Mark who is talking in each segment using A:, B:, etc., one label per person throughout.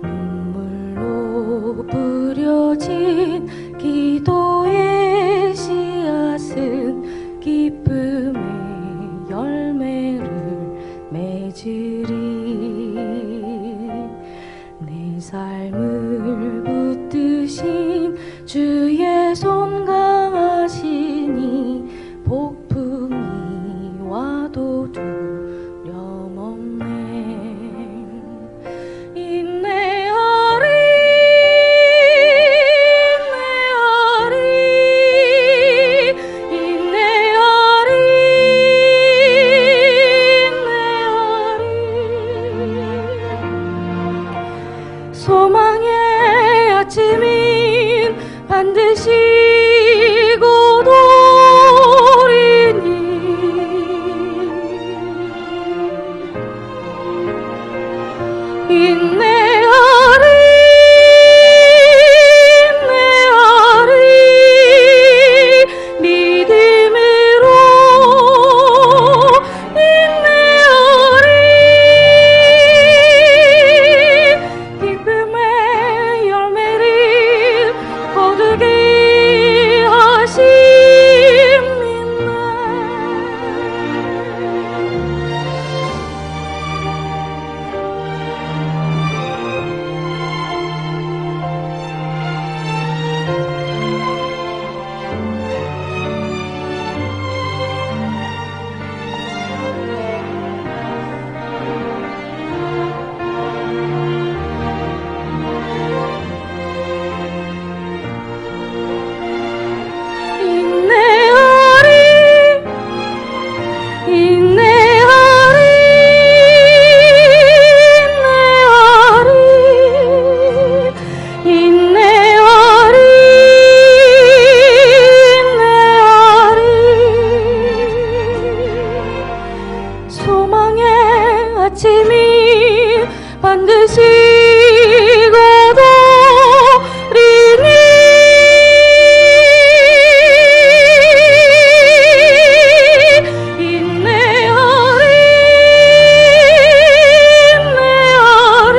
A: 눈물로 뿌려진 기도의 씨앗은 기쁨의 열매를 맺으리. 내 삶을 붙드신 주의 손 강하시니 폭풍이 와도 두려움 없네. 인내하리 인내하리 인내하리 인내하리. 소망의 아침인 반드시 곧 오리니. 인내하리 인내하리 믿음으로 인내하리. 기쁨의 열매를 거두게 하심이네. 인내하리 인내하리 인내하리 인내하리 인내하리. 소망의 아침이 반드시 곧 오리니. 인내하리 인내하리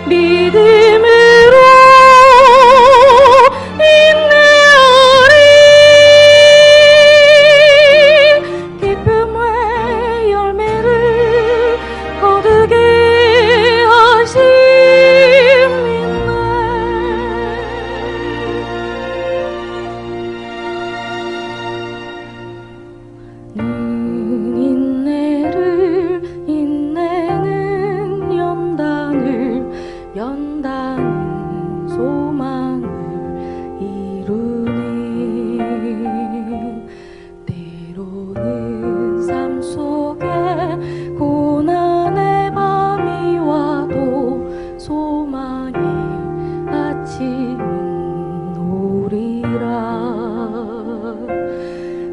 A: 믿음으로 인내하리. 기쁨의 열매를 거두게 하심이네. 인내를 인내는 연다는 소망을 이루네. 때로는 삶 속에 고난의 밤이 와도 소망의 아침은 오리라.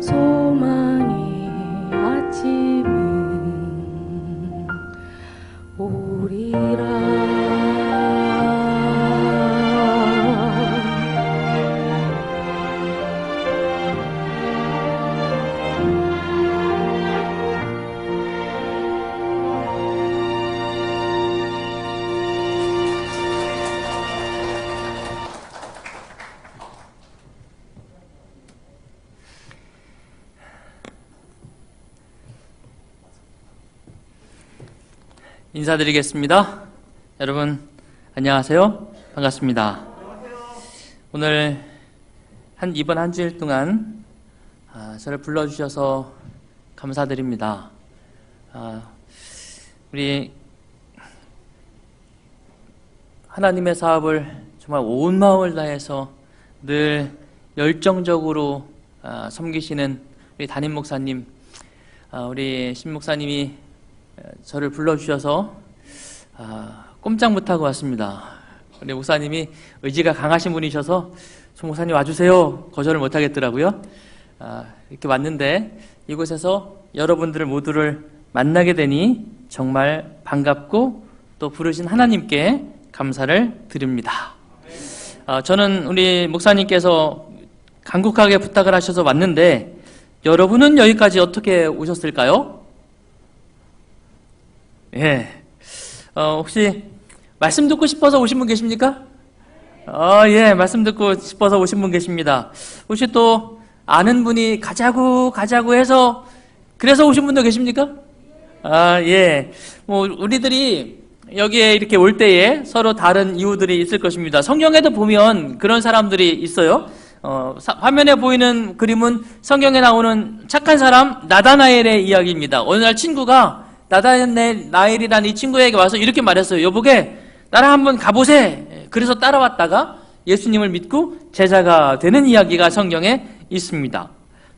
A: 소망의 아침은 오리라.
B: 인사드리겠습니다. 여러분 안녕하세요. 반갑습니다. 오늘 이번 한 주일 동안 저를 불러주셔서 감사드립니다. 우리 하나님의 사업을 정말 온 마음을 다해서 늘 열정적으로 섬기시는 우리 담임 목사님, 우리 신 목사님이 저를 불러주셔서 꼼짝 못하고 왔습니다. 우리 목사님이 의지가 강하신 분이셔서 조 목사님 와주세요 거절을 못하겠더라고요. 이렇게 왔는데 이곳에서 여러분들 모두를 만나게 되니 정말 반갑고 또 부르신 하나님께 감사를 드립니다. 저는 우리 목사님께서 간곡하게 부탁을 하셔서 왔는데 여러분은 여기까지 어떻게 오셨을까요? 예. 혹시 말씀 듣고 싶어서 오신 분 계십니까? 예, 말씀 듣고 싶어서 오신 분 계십니다. 혹시 또 아는 분이 가자고 해서 그래서 오신 분도 계십니까? 예. 뭐 우리들이 여기에 이렇게 올 때에 서로 다른 이유들이 있을 것입니다. 성경에도 보면 그런 사람들이 있어요. 화면에 보이는 그림은 성경에 나오는 착한 사람 나다나엘의 이야기입니다. 어느 날 친구가 나다나엘이라는 이 친구에게 와서 이렇게 말했어요. 여보게 나랑 한번 가보세. 그래서 따라왔다가 예수님을 믿고 제자가 되는 이야기가 성경에 있습니다.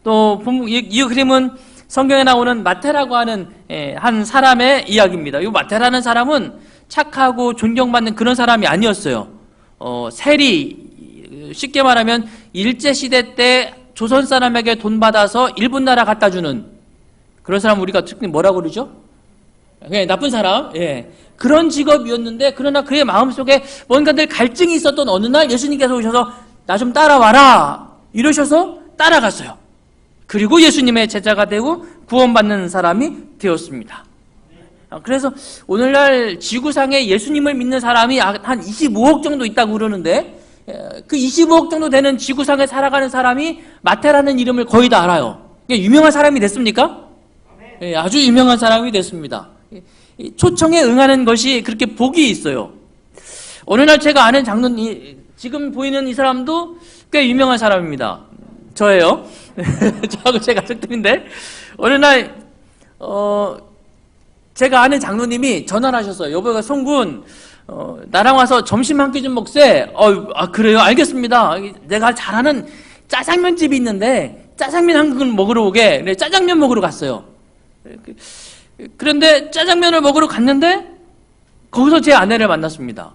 B: 또 이 그림은 성경에 나오는 마태라고 하는 한 사람의 이야기입니다. 이 마태라는 사람은 착하고 존경받는 그런 사람이 아니었어요. 세리, 쉽게 말하면 일제시대 때 조선 사람에게 돈 받아서 일본 나라 갖다 주는 그런 사람 우리가 특히 뭐라고 그러죠? 그냥 나쁜 사람. 예. 그런 직업이었는데 그러나 그의 마음속에 뭔가 늘 갈증이 있었던 어느 날 예수님께서 오셔서 나 좀 따라와라 이러셔서 따라갔어요. 그리고 예수님의 제자가 되고 구원받는 사람이 되었습니다. 그래서 오늘날 지구상에 예수님을 믿는 사람이 한 25억 정도 있다고 그러는데 그 25억 정도 되는 지구상에 살아가는 사람이 마태라는 이름을 거의 다 알아요. 유명한 사람이 됐습니까? 아주 유명한 사람이 됐습니다. 초청에 응하는 것이 그렇게 복이 있어요. 어느 날 제가 아는 지금 보이는 이 사람도 꽤 유명한 사람입니다. 저예요. 저하고 제 가족들인데 어느 날 제가 아는 장로님이 전화를 하셨어요. 여보가 송군 나랑 와서 점심 한 끼 좀 먹세. 그래요? 알겠습니다. 내가 잘 아는 짜장면 집이 있는데 짜장면 한 그릇 먹으러 오게. 그래, 짜장면 먹으러 갔어요. 그런데 짜장면을 먹으러 갔는데 거기서 제 아내를 만났습니다.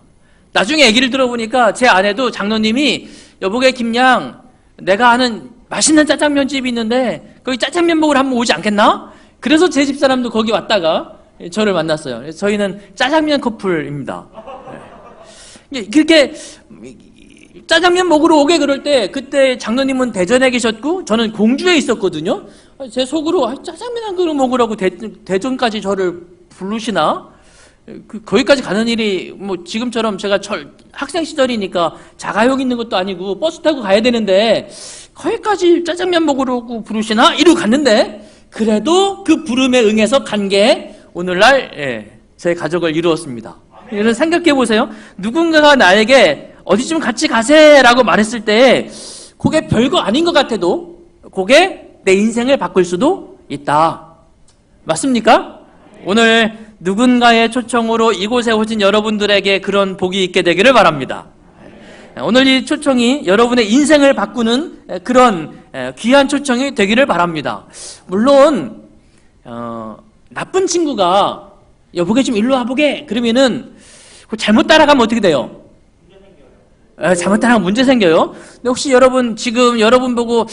B: 나중에 얘기를 들어보니까 제 아내도 장로님이 여보게 김양 내가 아는 맛있는 짜장면집이 있는데 거기 짜장면 먹으러 한번 오지 않겠나? 그래서 제 집사람도 거기 왔다가 저를 만났어요. 저희는 짜장면 커플입니다. 그렇게 짜장면 먹으러 오게 그럴 때 그때 장로님은 대전에 계셨고 저는 공주에 있었거든요. 제 속으로 짜장면 한 그릇 먹으라고 대전까지 저를 부르시나? 거기까지 가는 일이 뭐 지금처럼 제가 학생 시절이니까 자가용 있는 것도 아니고 버스 타고 가야 되는데 거기까지 짜장면 먹으러 오고 부르시나? 이러고 갔는데 그래도 그 부름에 응해서 간 게 오늘날 제 가족을 이루었습니다. 여러분 생각해 보세요. 누군가가 나에게 어디 좀 같이 가세라고 말했을 때 그게 별거 아닌 것 같아도 그게 내 인생을 바꿀 수도 있다. 맞습니까? 오늘 누군가의 초청으로 이곳에 오신 여러분들에게 그런 복이 있게 되기를 바랍니다. 오늘 이 초청이 여러분의 인생을 바꾸는 그런 귀한 초청이 되기를 바랍니다. 물론 나쁜 친구가 여보게 좀 일로 와보게 그러면은 잘못 따라가면 어떻게 돼요? 잘못 따라가면 문제 생겨요. 근데 혹시 여러분 지금 여러분 보고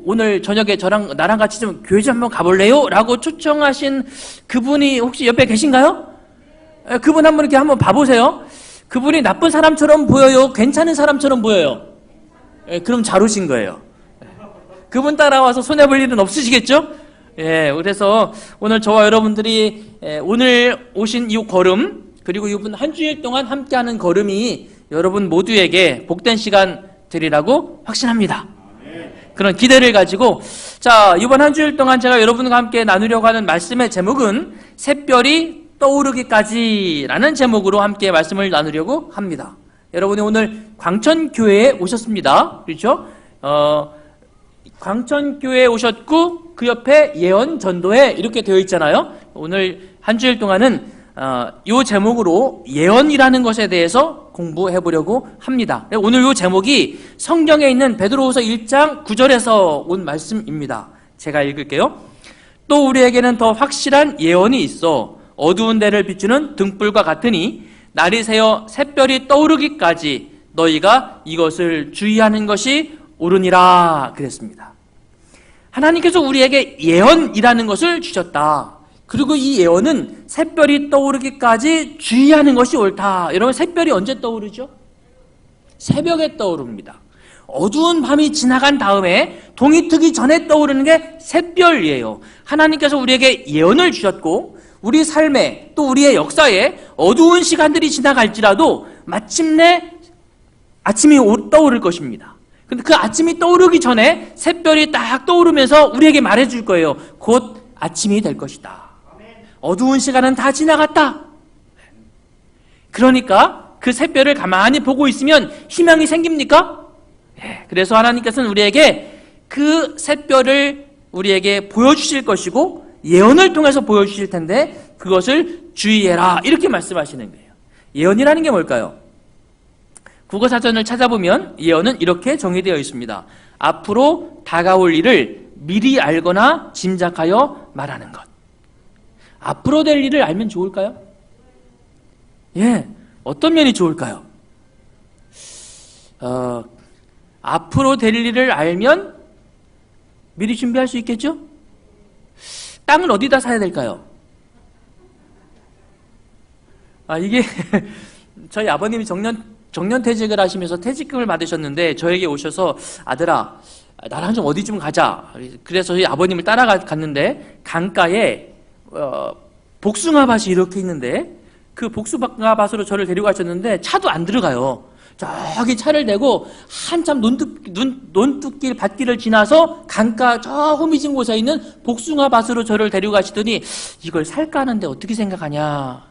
B: 오늘 저녁에 나랑 같이 좀 교회 좀 한번 가볼래요? 라고 초청하신 그분이 혹시 옆에 계신가요? 그분 한번 이렇게 한번 봐보세요. 그분이 나쁜 사람처럼 보여요? 괜찮은 사람처럼 보여요? 그럼 잘 오신 거예요. 그분 따라와서 손해볼 일은 없으시겠죠? 그래서 오늘 저와 여러분들이 오늘 오신 이 걸음 그리고 이번 한 주일 동안 함께하는 걸음이 여러분 모두에게 복된 시간 되리라고 확신합니다. 그런 기대를 가지고 이번 한 주일 동안 제가 여러분과 함께 나누려고 하는 말씀의 제목은 샛별이 떠오르기까지라는 제목으로 함께 말씀을 나누려고 합니다. 여러분이 오늘 광천교회에 오셨습니다. 그렇죠? 광천교회에 오셨고 그 옆에 예언전도회 이렇게 되어 있잖아요. 오늘 한 주일 동안은 이 제목으로 예언이라는 것에 대해서 공부해 보려고 합니다. 오늘 이 제목이 성경에 있는 베드로후서 1장 9절에서 온 말씀입니다. 제가 읽을게요. 또 우리에게는 더 확실한 예언이 있어 어두운 데를 비추는 등불과 같으니 날이 새어 샛별이 떠오르기까지 너희가 이것을 주의하는 것이 옳으니라 그랬습니다. 하나님께서 우리에게 예언이라는 것을 주셨다. 그리고 이 예언은 샛별이 떠오르기까지 주의하는 것이 옳다. 여러분 샛별이 언제 떠오르죠? 새벽에 떠오릅니다. 어두운 밤이 지나간 다음에 동이 트기 전에 떠오르는 게 샛별이에요. 하나님께서 우리에게 예언을 주셨고 우리 삶에 또 우리의 역사에 어두운 시간들이 지나갈지라도 마침내 아침이 떠오를 것입니다. 근데 그 아침이 떠오르기 전에 샛별이 딱 떠오르면서 우리에게 말해줄 거예요. 곧 아침이 될 것이다. 어두운 시간은 다 지나갔다. 그러니까 그 샛별을 가만히 보고 있으면 희망이 생깁니까? 그래서 하나님께서는 우리에게 그 샛별을 우리에게 보여주실 것이고 예언을 통해서 보여주실 텐데 그것을 주의해라 이렇게 말씀하시는 거예요. 예언이라는 게 뭘까요? 국어사전을 찾아보면 예언은 이렇게 정의되어 있습니다. 앞으로 다가올 일을 미리 알거나 짐작하여 말하는 것. 앞으로 될 일을 알면 좋을까요? 예, 어떤 면이 좋을까요? 앞으로 될 일을 알면 미리 준비할 수 있겠죠? 땅을 어디다 사야 될까요? 이게 저희 아버님이 정년퇴직을 하시면서 퇴직금을 받으셨는데 저에게 오셔서 아들아 나랑 좀 어디 좀 가자. 그래서 저희 아버님을 따라갔는데 강가에 복숭아밭이 이렇게 있는데 그 복숭아밭으로 저를 데려가셨는데 차도 안 들어가요. 저기 차를 대고 한참 논뚝길 밭길을 지나서 강가 저 호미진 곳에 있는 복숭아밭으로 저를 데려가시더니 이걸 살까 하는데 어떻게 생각하냐.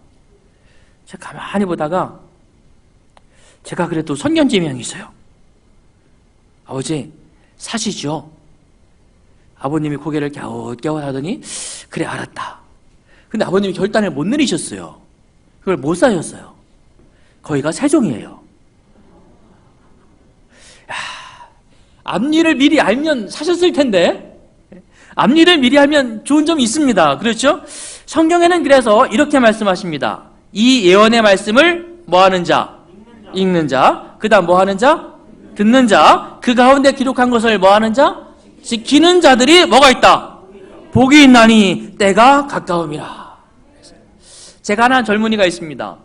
B: 제가 가만히 보다가 제가 그래도 선견지명이 있어요. 아버지 사시죠? 아버님이 고개를 갸웃갸웃 하더니 그래 알았다. 근데 아버님이 결단을 못 내리셨어요. 그걸 못 사셨어요. 거기가 세종이에요. 앞일을 미리 알면 사셨을 텐데 앞일을 미리 알면 좋은 점이 있습니다. 그렇죠? 성경에는 그래서 이렇게 말씀하십니다. 이 예언의 말씀을 뭐하는 자? 읽는 자. 그 다음 뭐하는 자? 듣는 자. 그 가운데 기록한 것을 뭐하는 자? 지키는 자들이 뭐가 있다? 복이 있나니 때가 가까움이라. 제가 아는 젊은이가 있습니다.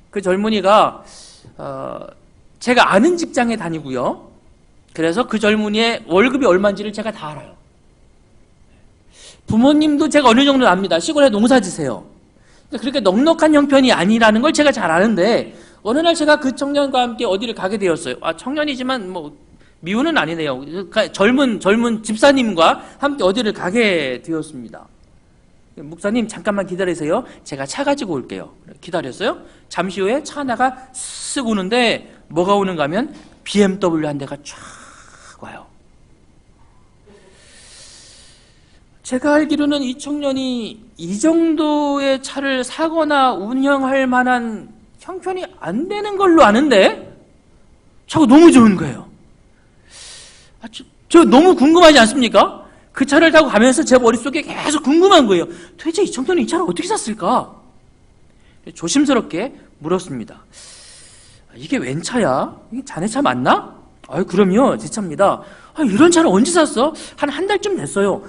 B: 그 젊은이가 제가 아는 직장에 다니고요. 그래서 그 젊은이의 월급이 얼마인지를 제가 다 알아요. 부모님도 제가 어느 정도 압니다. 시골에 농사 지세요. 그렇게 넉넉한 형편이 아니라는 걸 제가 잘 아는데 어느 날 제가 그 청년과 함께 어디를 가게 되었어요. 청년이지만 뭐 미혼은 아니네요. 젊은 집사님과 함께 어디를 가게 되었습니다. 목사님 잠깐만 기다리세요. 제가 차 가지고 올게요. 기다렸어요. 잠시 후에 차 하나가 쓱 오는데 뭐가 오는가 하면 BMW 한 대가 쫙 와요. 제가 알기로는 이 청년이 이 정도의 차를 사거나 운영할 만한 형편이 안 되는 걸로 아는데 차가 너무 좋은 거예요. 저 너무 궁금하지 않습니까? 그 차를 타고 가면서 제 머릿속에 계속 궁금한 거예요. 도대체 이 청년이 이 차를 어떻게 샀을까? 조심스럽게 물었습니다. 이게 웬 차야? 이게 자네 차 맞나? 그럼요, 제 차입니다. 이런 차를 언제 샀어? 한 달쯤 됐어요.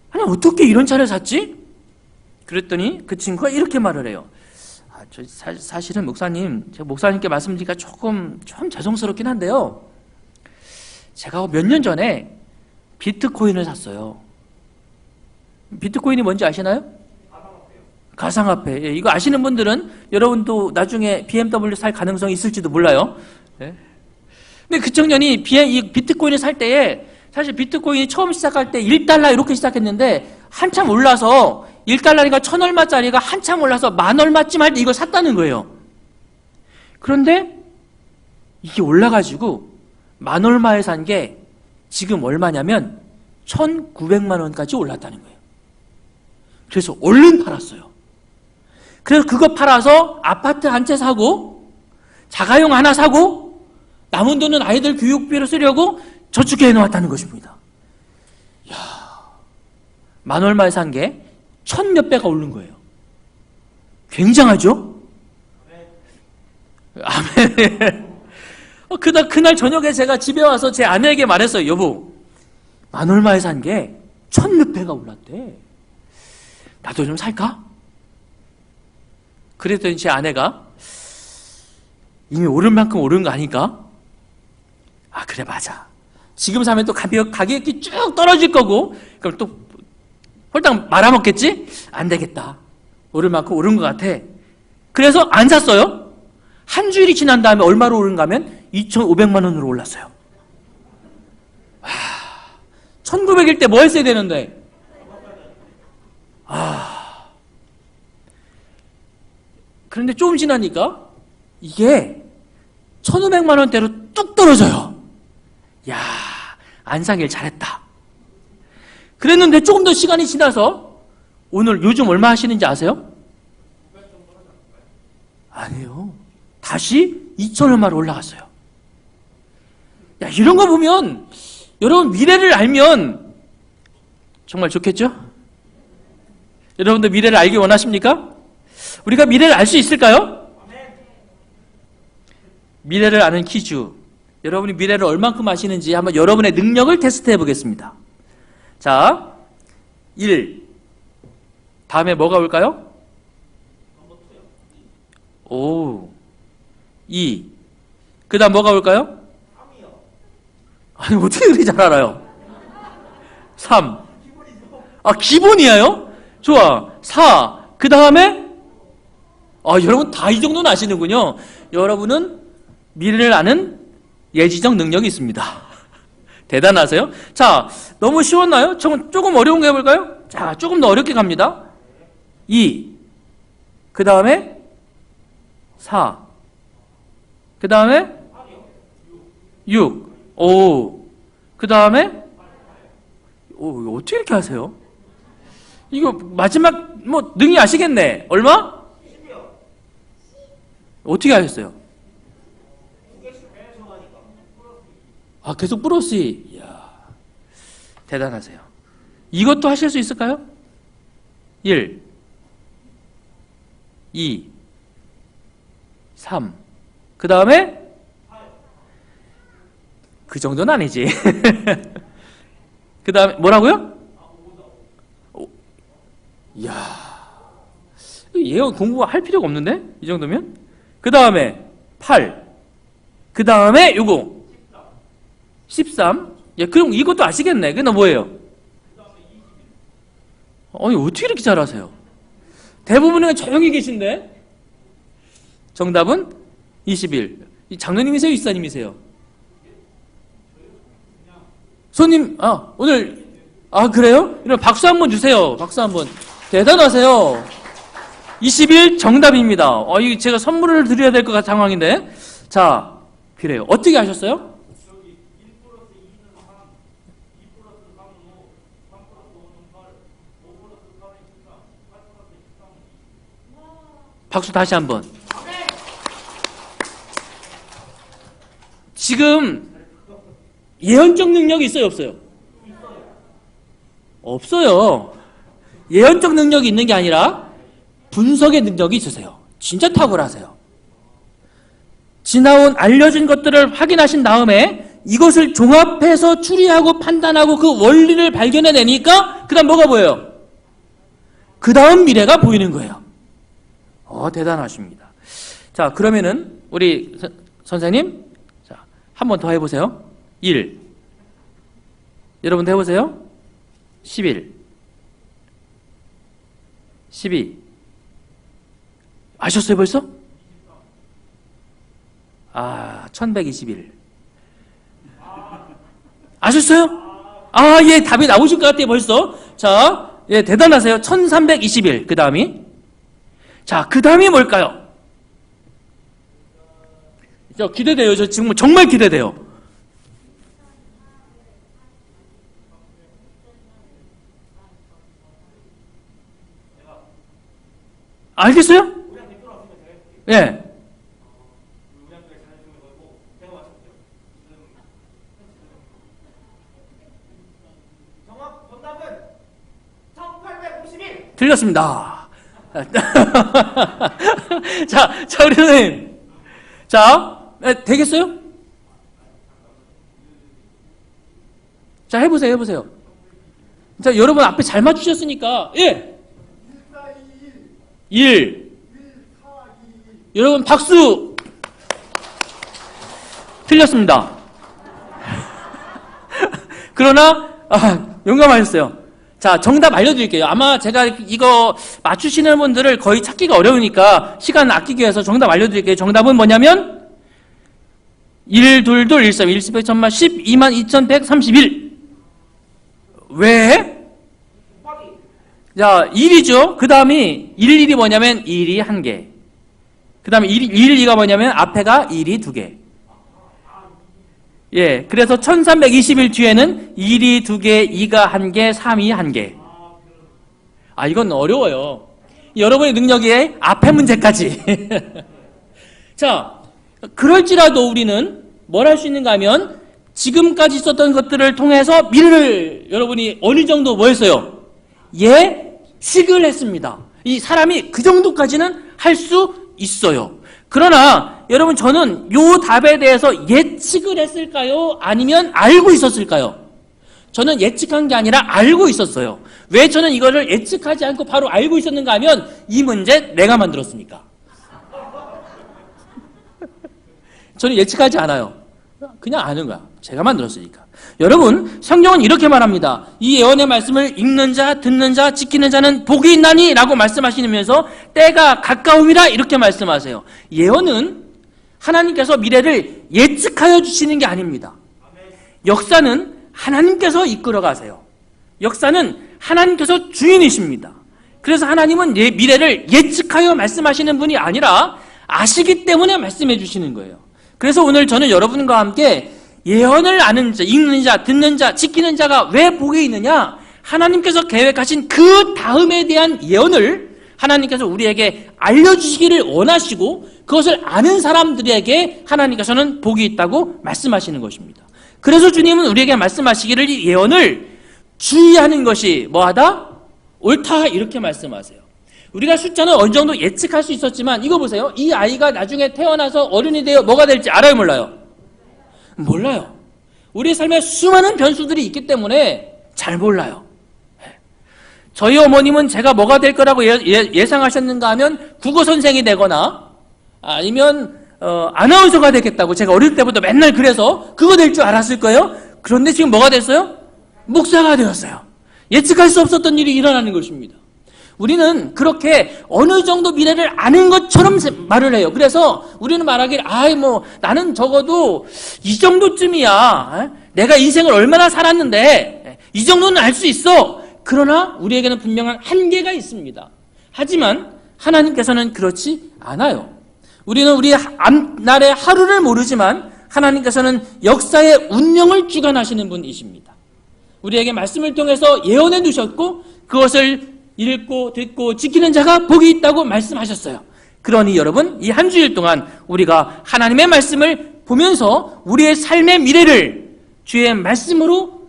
B: 아니, 어떻게 이런 차를 샀지? 그랬더니 그 친구가 이렇게 말을 해요. 사실은 목사님, 제가 목사님께 말씀드리기가 좀 죄송스럽긴 한데요. 제가 몇 년 전에 비트코인을 샀어요. 비트코인이 뭔지 아시나요? 가상화폐. 예, 이거 아시는 분들은 여러분도 나중에 BMW 살 가능성이 있을지도 몰라요. 예. 근데 그 청년이 이 비트코인을 살 때에 사실 비트코인이 처음 시작할 때 1달러 이렇게 시작했는데 한참 올라서 1달러니까 1,000얼마짜리가 한참 올라서 10,000얼마쯤 할 때 이걸 샀다는 거예요. 그런데 이게 올라가지고 10,000얼마에 산 게 지금 얼마냐면 1,900만 원까지 올랐다는 거예요. 그래서 얼른 팔았어요. 그래서 그거 팔아서 아파트 한 채 사고 자가용 하나 사고 남은 돈은 아이들 교육비로 쓰려고 저축해 놓았다는 것입니다. 이야, 10,000얼마에 산 게 1,000몇 배가 오른 거예요. 굉장하죠? 아멘. 그날 저녁에 제가 집에 와서 제 아내에게 말했어요. 여보, 10,000얼마에 산 게 1,000몇 배가 올랐대. 나도 좀 살까? 그랬더니 제 아내가 이미 오른 만큼 오른 거 아닐까? 그래 맞아. 지금 사면 또 가격이 쭉 떨어질 거고 그럼 또 홀딱 말아먹겠지? 안 되겠다. 오를 만큼 오른 것 같아. 그래서 안 샀어요. 한 주일이 지난 다음에 얼마로 오른가 하면 2,500만 원으로 올랐어요. 1900일 때 뭐 했어야 되는데? 그런데 조금 지나니까 이게 1,500만 원대로 뚝 떨어져요. 야, 안 사길 잘했다. 그랬는데 조금 더 시간이 지나서 오늘 요즘 얼마 하시는지 아세요? 아니에요. 다시 2,000원만 올라갔어요. 야, 이런 거 보면 여러분 미래를 알면 정말 좋겠죠? 여러분들 미래를 알기 원하십니까? 우리가 미래를 알 수 있을까요? 미래를 아는 퀴즈. 여러분이 미래를 얼만큼 아시는지 한번 여러분의 능력을 테스트해 보겠습니다. 자, 1. 다음에 뭐가 올까요? 오. 2. 그 다음 뭐가 올까요? 아니, 어떻게 그렇게 잘 알아요? 3. 아, 기본이에요? 좋아. 4. 그 다음에? 여러분 다 이 정도는 아시는군요. 여러분은 미래를 아는 예지적 능력이 있습니다. 대단하세요? 자, 너무 쉬웠나요? 조금 어려운 거 해볼까요? 자, 조금 더 어렵게 갑니다. 2. 그 다음에 4. 그 다음에 6. 오. 그 다음에 어떻게 이렇게 하세요? 이거 마지막 뭐 능히 아시겠네. 얼마? 어떻게 하셨어요? 계속 플러스. 이야, 대단하세요. 이것도 하실 수 있을까요? 1, 2, 3. 그 다음에 그 정도는 아니지. 그 다음에 뭐라고요? 이야, 얘가 공부할 필요가 없는데? 이 정도면? 그 다음에 8. 그 다음에 요거 13. 예, 그럼 이것도 아시겠네. 그게 뭐예요? 아니, 어떻게 이렇게 잘하세요? 대부분은 조용히 계신데? 정답은 21. 장로님이세요? 이사님이세요? 손님, 오늘, 그래요? 이런 박수 한번 주세요. 박수 한번. 대단하세요. 21 정답입니다. 이게 제가 선물을 드려야 될 것 같은 상황인데. 자, 그래요. 어떻게 하셨어요? 박수 다시 한번. 지금 예언적 능력이 있어요, 없어요? 없어요. 예언적 능력이 있는 게 아니라 분석의 능력이 있으세요. 진짜 탁월하세요. 지나온 알려진 것들을 확인하신 다음에 이것을 종합해서 추리하고 판단하고 그 원리를 발견해내니까 그 다음 뭐가 보여요? 그 다음 미래가 보이는 거예요. 대단하십니다. 자, 그러면은 우리 선생님, 자, 한 번 더 해보세요. 1. 여러분도 해보세요. 11. 12. 아셨어요 벌써? 1121. 아셨어요? 예, 답이 나오실 것 같아요 벌써. 자, 예, 대단하세요. 1321. 그 다음이? 자, 그 다음이 뭘까요? 저 기대돼요. 저 지금 정말 기대돼요. 알겠어요? 예.
C: 정답은 1851.
B: 틀렸습니다. 자, 우리 선생님. 자, 되겠어요? 자, 해보세요. 자, 여러분 앞에 잘 맞추셨으니까, 예. 1. 여러분 박수. 틀렸습니다. 그러나 용감하셨어요. 자, 정답 알려드릴게요. 아마 제가 이거 맞추시는 분들을 거의 찾기가 어려우니까 시간 아끼기 위해서 정답 알려드릴게요. 정답은 뭐냐면 1, 2, 2, 1, 3, 1, 10, 100, 1000만, 12만 2131. 왜? 자, 1이죠. 그 다음이 1, 1이 뭐냐면 1이 1개. 그 다음에 1, 2가 뭐냐면 앞에가 1이 2개. 예, 그래서 1321 뒤에는 1이 2개, 2가 1개, 3이 1개. 아, 이건 어려워요. 여러분의 능력에 앞에 문제까지. 자, 그럴지라도 우리는 뭘 할 수 있는가 하면 지금까지 있었던 것들을 통해서 미래를 여러분이 어느 정도 뭐 했어요? 예측을 했습니다. 이 사람이 그 정도까지는 할 수 있어요. 그러나 여러분, 저는 요 답에 대해서 예측을 했을까요? 아니면 알고 있었을까요? 저는 예측한 게 아니라 알고 있었어요. 왜 저는 이거를 예측하지 않고 바로 알고 있었는가 하면 이 문제 내가 만들었으니까. 저는 예측하지 않아요. 그냥 아는 거야. 제가 만들었으니까. 여러분, 성경은 이렇게 말합니다. 이 예언의 말씀을 읽는 자, 듣는 자, 지키는 자는 복이 있나니 라고 말씀하시면서 때가 가까움이라 이렇게 말씀하세요. 예언은 하나님께서 미래를 예측하여 주시는 게 아닙니다. 역사는 하나님께서 이끌어 가세요. 역사는 하나님께서 주인이십니다. 그래서 하나님은 미래를 예측하여 말씀하시는 분이 아니라 아시기 때문에 말씀해 주시는 거예요. 그래서 오늘 저는 여러분과 함께 예언을 아는 자, 읽는 자, 듣는 자, 지키는 자가 왜 복이 있느냐? 하나님께서 계획하신 그 다음에 대한 예언을 하나님께서 우리에게 알려주시기를 원하시고 그것을 아는 사람들에게 하나님께서는 복이 있다고 말씀하시는 것입니다. 그래서 주님은 우리에게 말씀하시기를 이 예언을 주의하는 것이 뭐하다? 옳다 이렇게 말씀하세요. 우리가 숫자는 어느 정도 예측할 수 있었지만 이거 보세요. 이 아이가 나중에 태어나서 어른이 되어 뭐가 될지 알아요, 몰라요? 몰라요. 우리 삶에 수많은 변수들이 있기 때문에 잘 몰라요. 저희 어머님은 제가 뭐가 될 거라고 예상하셨는가 하면 국어 선생이 되거나 아니면 아나운서가 되겠다고 제가 어릴 때부터 맨날 그래서 그거 될 줄 알았을 거예요. 그런데 지금 뭐가 됐어요? 목사가 되었어요. 예측할 수 없었던 일이 일어나는 것입니다. 우리는 그렇게 어느 정도 미래를 아는 것처럼 말을 해요. 그래서 우리는 말하기를 나는 적어도 이 정도쯤이야. 내가 인생을 얼마나 살았는데 이 정도는 알 수 있어. 그러나 우리에게는 분명한 한계가 있습니다. 하지만 하나님께서는 그렇지 않아요. 우리는 우리 앞날의 하루를 모르지만 하나님께서는 역사의 운명을 주관하시는 분이십니다. 우리에게 말씀을 통해서 예언해 두셨고 그것을 읽고 듣고 지키는 자가 복이 있다고 말씀하셨어요. 그러니 여러분, 이 한 주일 동안 우리가 하나님의 말씀을 보면서 우리의 삶의 미래를 주의 말씀으로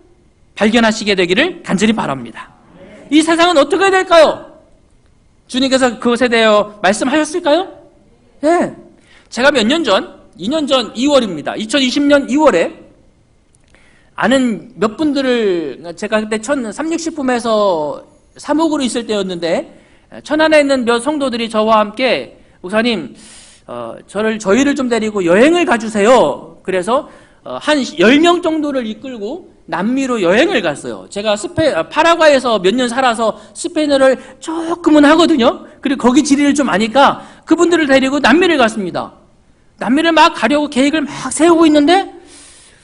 B: 발견하시게 되기를 간절히 바랍니다. 이 세상은 어떻게 될까요? 주님께서 그것에 대하여 말씀하셨을까요? 네. 제가 몇 년 전, 2년 전 2월입니다. 2020년 2월에 아는 몇 분들을 제가 그때 360품에서 사목으로 있을 때였는데 천안에 있는 몇 성도들이 저와 함께 목사님 저희를 좀 데리고 여행을 가주세요. 그래서 한 10명 정도를 이끌고 남미로 여행을 갔어요. 제가 파라과이에서 몇 년 살아서 스페인어를 조금은 하거든요. 그리고 거기 지리를 좀 아니까 그분들을 데리고 남미를 갔습니다. 남미를 막 가려고 계획을 막 세우고 있는데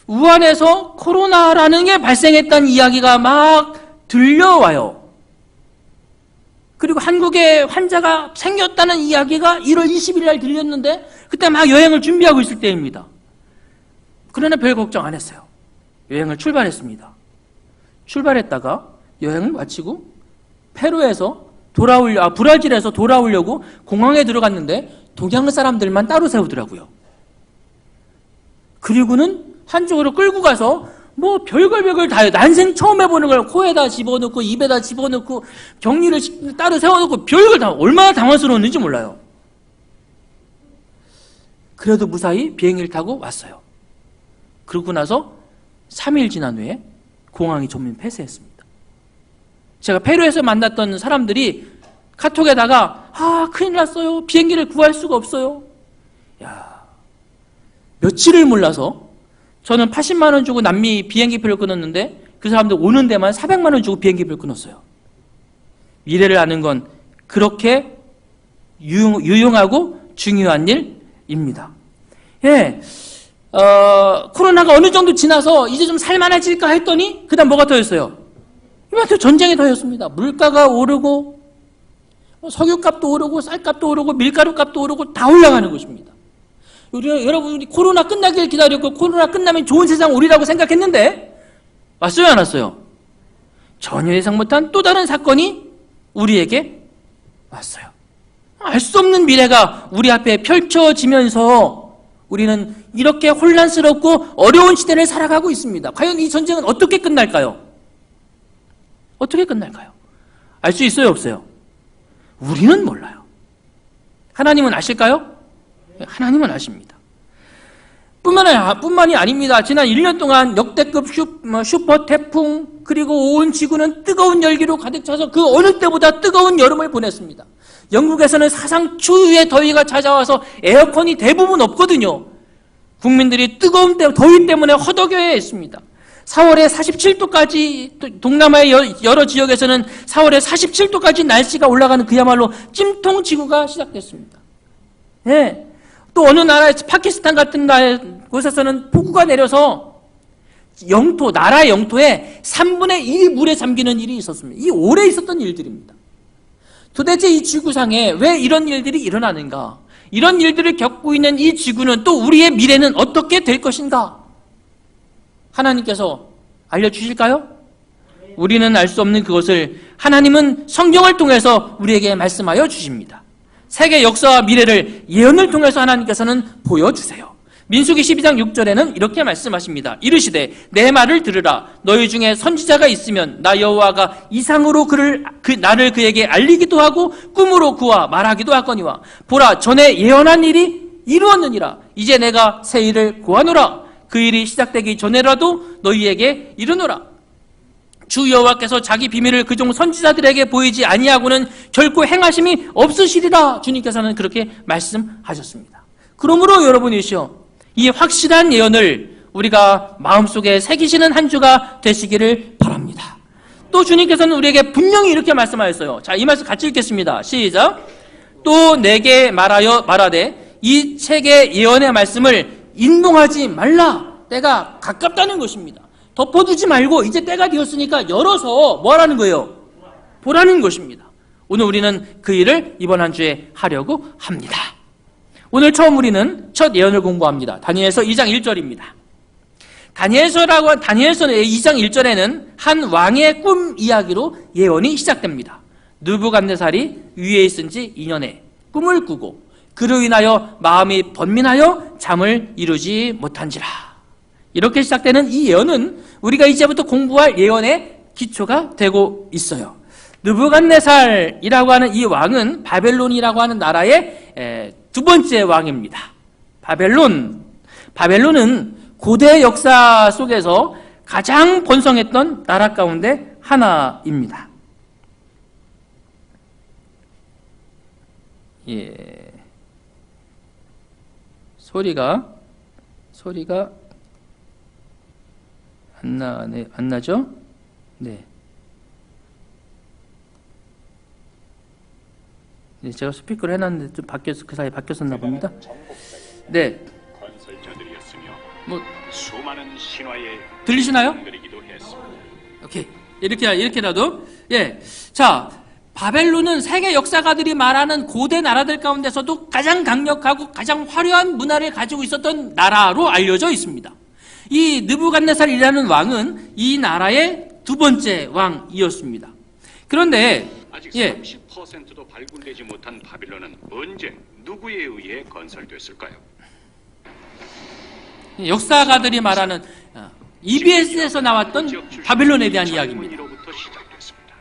B: 우한에서 코로나라는 게 발생했다는 이야기가 막 들려와요. 그리고 한국에 환자가 생겼다는 이야기가 1월 20일 날 들렸는데 그때 막 여행을 준비하고 있을 때입니다. 그러나 별 걱정 안 했어요. 여행을 출발했습니다. 출발했다가 여행을 마치고 페루에서 브라질에서 돌아오려고 공항에 들어갔는데 동양 사람들만 따로 세우더라고요. 그리고는 한쪽으로 끌고 가서 뭐 별걸 다 해요. 난생 처음 해보는 걸 코에다 집어넣고 입에다 집어넣고 격리를 따로 세워놓고 별걸 다 얼마나 당황스러웠는지 몰라요. 그래도 무사히 비행기를 타고 왔어요. 그러고 나서 3일 지난 후에 공항이 전면 폐쇄했습니다. 제가 페루에서 만났던 사람들이 카톡에다가 큰일 났어요. 비행기를 구할 수가 없어요. 며칠을 몰라서 저는 80만 원 주고 남미 비행기표를 끊었는데 그 사람들 오는 데만 400만 원 주고 비행기표를 끊었어요. 미래를 아는 건 그렇게 유용하고 중요한 일입니다. 예, 코로나가 어느 정도 지나서 이제 좀 살만해질까 했더니 그 다음 뭐가 더했어요? 이마트 전쟁이 더했습니다. 물가가 오르고 석유값도 오르고 쌀값도 오르고 밀가루값도 오르고 다 올라가는 것입니다. 여러분이 코로나 끝나길 기다렸고 코로나 끝나면 좋은 세상 오리라고 생각했는데 왔어요 안 왔어요? 전혀 예상 못한 또 다른 사건이 우리에게 왔어요. 알 수 없는 미래가 우리 앞에 펼쳐지면서 우리는 이렇게 혼란스럽고 어려운 시대를 살아가고 있습니다. 과연 이 전쟁은 어떻게 끝날까요? 어떻게 끝날까요? 알 수 있어요 없어요? 우리는 몰라요. 하나님은 아실까요? 하나님은 아십니다. 뿐만이 아닙니다. 지난 1년 동안 역대급 슈퍼 태풍 그리고 온 지구는 뜨거운 열기로 가득 차서 그 어느 때보다 뜨거운 여름을 보냈습니다. 영국에서는 사상 초유의 더위가 찾아와서 에어컨이 대부분 없거든요. 국민들이 뜨거운 더위 때문에 허덕여야 했습니다. 4월에 47도까지 동남아의 여러 지역에서는 4월에 47도까지 날씨가 올라가는 그야말로 찜통지구가 시작됐습니다. 네. 또 어느 나라의 파키스탄 같은 곳에서는 폭우가 내려서 나라의 영토에 3분의 1이 물에 잠기는 일이 있었습니다. 이 오래 있었던 일들입니다. 도대체 이 지구상에 왜 이런 일들이 일어나는가? 이런 일들을 겪고 있는 이 지구는 또 우리의 미래는 어떻게 될 것인가? 하나님께서 알려주실까요? 우리는 알 수 없는 그것을 하나님은 성경을 통해서 우리에게 말씀하여 주십니다. 세계 역사와 미래를 예언을 통해서 하나님께서는 보여주세요. 민수기 12장 6절에는 이렇게 말씀하십니다. 이르시되 내 말을 들으라. 너희 중에 선지자가 있으면 나 여호와가 이상으로 나를 그에게 알리기도 하고 꿈으로 그와 말하기도 하거니와 보라 전에 예언한 일이 이루었느니라. 이제 내가 새 일을 고하노라. 그 일이 시작되기 전에라도 너희에게 이르노라. 주 여호와께서 자기 비밀을 그종 선지자들에게 보이지 아니하고는 결코 행하심이 없으시리라. 주님께서는 그렇게 말씀하셨습니다. 그러므로 여러분이시여 이 확실한 예언을 우리가 마음속에 새기시는 한 주가 되시기를 바랍니다. 또 주님께서는 우리에게 분명히 이렇게 말씀하셨어요. 자, 이 말씀 같이 읽겠습니다. 시작. 또 내게 말하되 이 책의 예언의 말씀을 인동하지 말라. 때가 가깝다는 것입니다. 덮어두지 말고 이제 때가 되었으니까 열어서 뭐 하라는 거예요? 보라는 것입니다. 오늘 우리는 그 일을 이번 한 주에 하려고 합니다. 오늘 처음 우리는 첫 예언을 공부합니다. 다니엘서 2장 1절입니다. 다니엘서 2장 1절에는 한 왕의 꿈 이야기로 예언이 시작됩니다. 느부갓네살이 위에 있은 지 2년에 꿈을 꾸고 그로 인하여 마음이 번민하여 잠을 이루지 못한지라. 이렇게 시작되는 이 예언은 우리가 이제부터 공부할 예언의 기초가 되고 있어요. 느부갓네살이라고 하는 이 왕은 바벨론이라고 하는 나라의 두 번째 왕입니다. 바벨론은 고대 역사 속에서 가장 번성했던 나라 가운데 하나입니다. 예. 소리가 안 나죠? 네. 네, 제가 스피커를 해놨는데 좀 그 사이에 바뀌었었나 봅니다. 네. 뭐
C: 수많은 신화에
B: 들리시나요? 오케이. 이렇게라도. 예. 자, 바벨론은 세계 역사가들이 말하는 고대 나라들 가운데서도 가장 강력하고 가장 화려한 문화를 가지고 있었던 나라로 알려져 있습니다. 이 느부갓네살이라는 왕은 이 나라의 두 번째 왕이었습니다. 그런데
C: 아직
B: 예.
C: 30%도 발굴되지 못한 바빌론은 언제 누구에 의해 건설됐을까요?
B: 역사가들이 말하는 EBS에서 나왔던 바벨론에 대한 이야기입니다.
C: 젊은이로부터 시작됐습니다.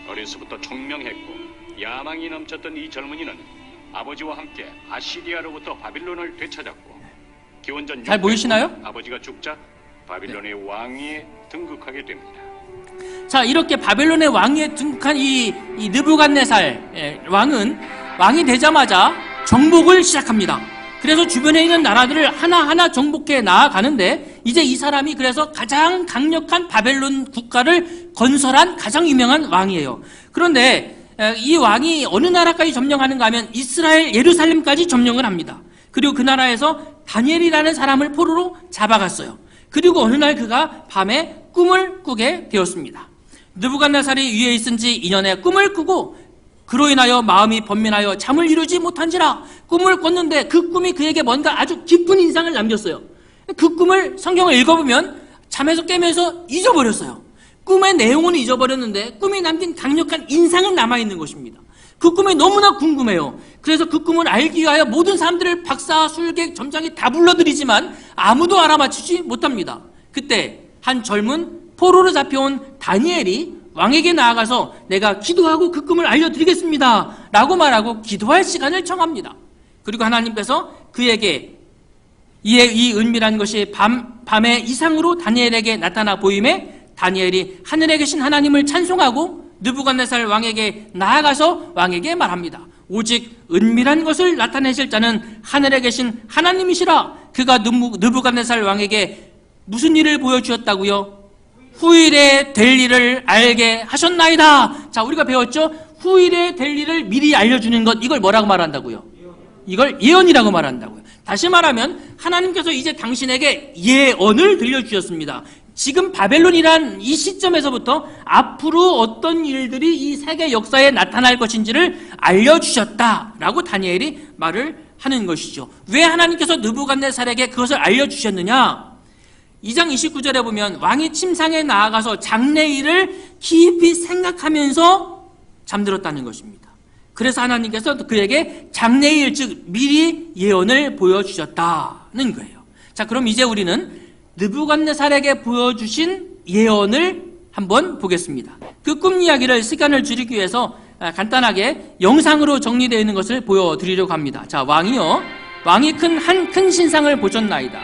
C: 어려서부터 총명했고 야망이 넘쳤던 이 젊은이는 아버지와 함께 아시리아로부터 바빌론을 되찾았고 기원전
B: 잘 보이시나요?
C: 아버지가 죽자 바빌론의 왕위에 등극하게 됩니다.
B: 자, 이렇게 바벨론의 왕위에 등극한 이 느부갓네살 왕이 되자마자 정복을 시작합니다. 그래서 주변에 있는 나라들을 하나하나 정복해 나아가는데 이제 이 사람이 그래서 가장 강력한 바벨론 국가를 건설한 가장 유명한 왕이에요. 그런데 이 왕이 어느 나라까지 점령하는가 하면 이스라엘 예루살렘까지 점령을 합니다. 그리고 그 나라에서 다니엘이라는 사람을 포로로 잡아갔어요. 그리고 어느 날 그가 밤에 꿈을 꾸게 되었습니다. 느부갓네살이 위에 있은 지 2년에 꿈을 꾸고 그로 인하여 마음이 번민하여 잠을 이루지 못한지라 꿈을 꿨는데 그 꿈이 그에게 뭔가 아주 깊은 인상을 남겼어요. 그 꿈을 성경을 읽어보면 잠에서 깨면서 잊어버렸어요. 꿈의 내용은 잊어버렸는데 꿈이 남긴 강력한 인상은 남아있는 것입니다. 그 꿈이 너무나 궁금해요. 그래서 그 꿈을 알기 위하여 모든 사람들을 박사, 술객, 점장이 다 불러들이지만 아무도 알아맞히지 못합니다. 그때 한 젊은 포로로 잡혀온 다니엘이 왕에게 나아가서 내가 기도하고 그 꿈을 알려드리겠습니다 라고 말하고 기도할 시간을 청합니다. 그리고 하나님께서 그에게 이 은밀한 것이 밤의 이상으로 다니엘에게 나타나 보임에 다니엘이 하늘에 계신 하나님을 찬송하고 느부갓네살 왕에게 나아가서 왕에게 말합니다. 오직 은밀한 것을 나타내실 자는 하늘에 계신 하나님이시라. 그가 느부갓네살 왕에게 무슨 일을 보여주었다고요? 후일에 될 일을 알게 하셨나이다. 자, 우리가 배웠죠? 후일에 될 일을 미리 알려주는 것, 이걸 뭐라고 말한다고요? 이걸 예언이라고 말한다고요. 다시 말하면 하나님께서 이제 당신에게 예언을 들려주셨습니다. 지금 바벨론이란 이 시점에서부터 앞으로 어떤 일들이 이 세계 역사에 나타날 것인지를 알려주셨다라고 다니엘이 말을 하는 것이죠. 왜 하나님께서 느부갓네살에게 그것을 알려주셨느냐? 2장 29절에 보면 왕이 침상에 나아가서 장래일을 깊이 생각하면서 잠들었다는 것입니다. 그래서 하나님께서 그에게 장래일, 즉 미리 예언을 보여주셨다는 거예요. 자, 그럼 이제 우리는 느부갓네살에게 보여주신 예언을 한번 보겠습니다. 그 꿈 이야기를 시간을 줄이기 위해서 간단하게 영상으로 정리되어 있는 것을 보여드리려고 합니다. 자, 왕이 큰 신상을 보셨나이다.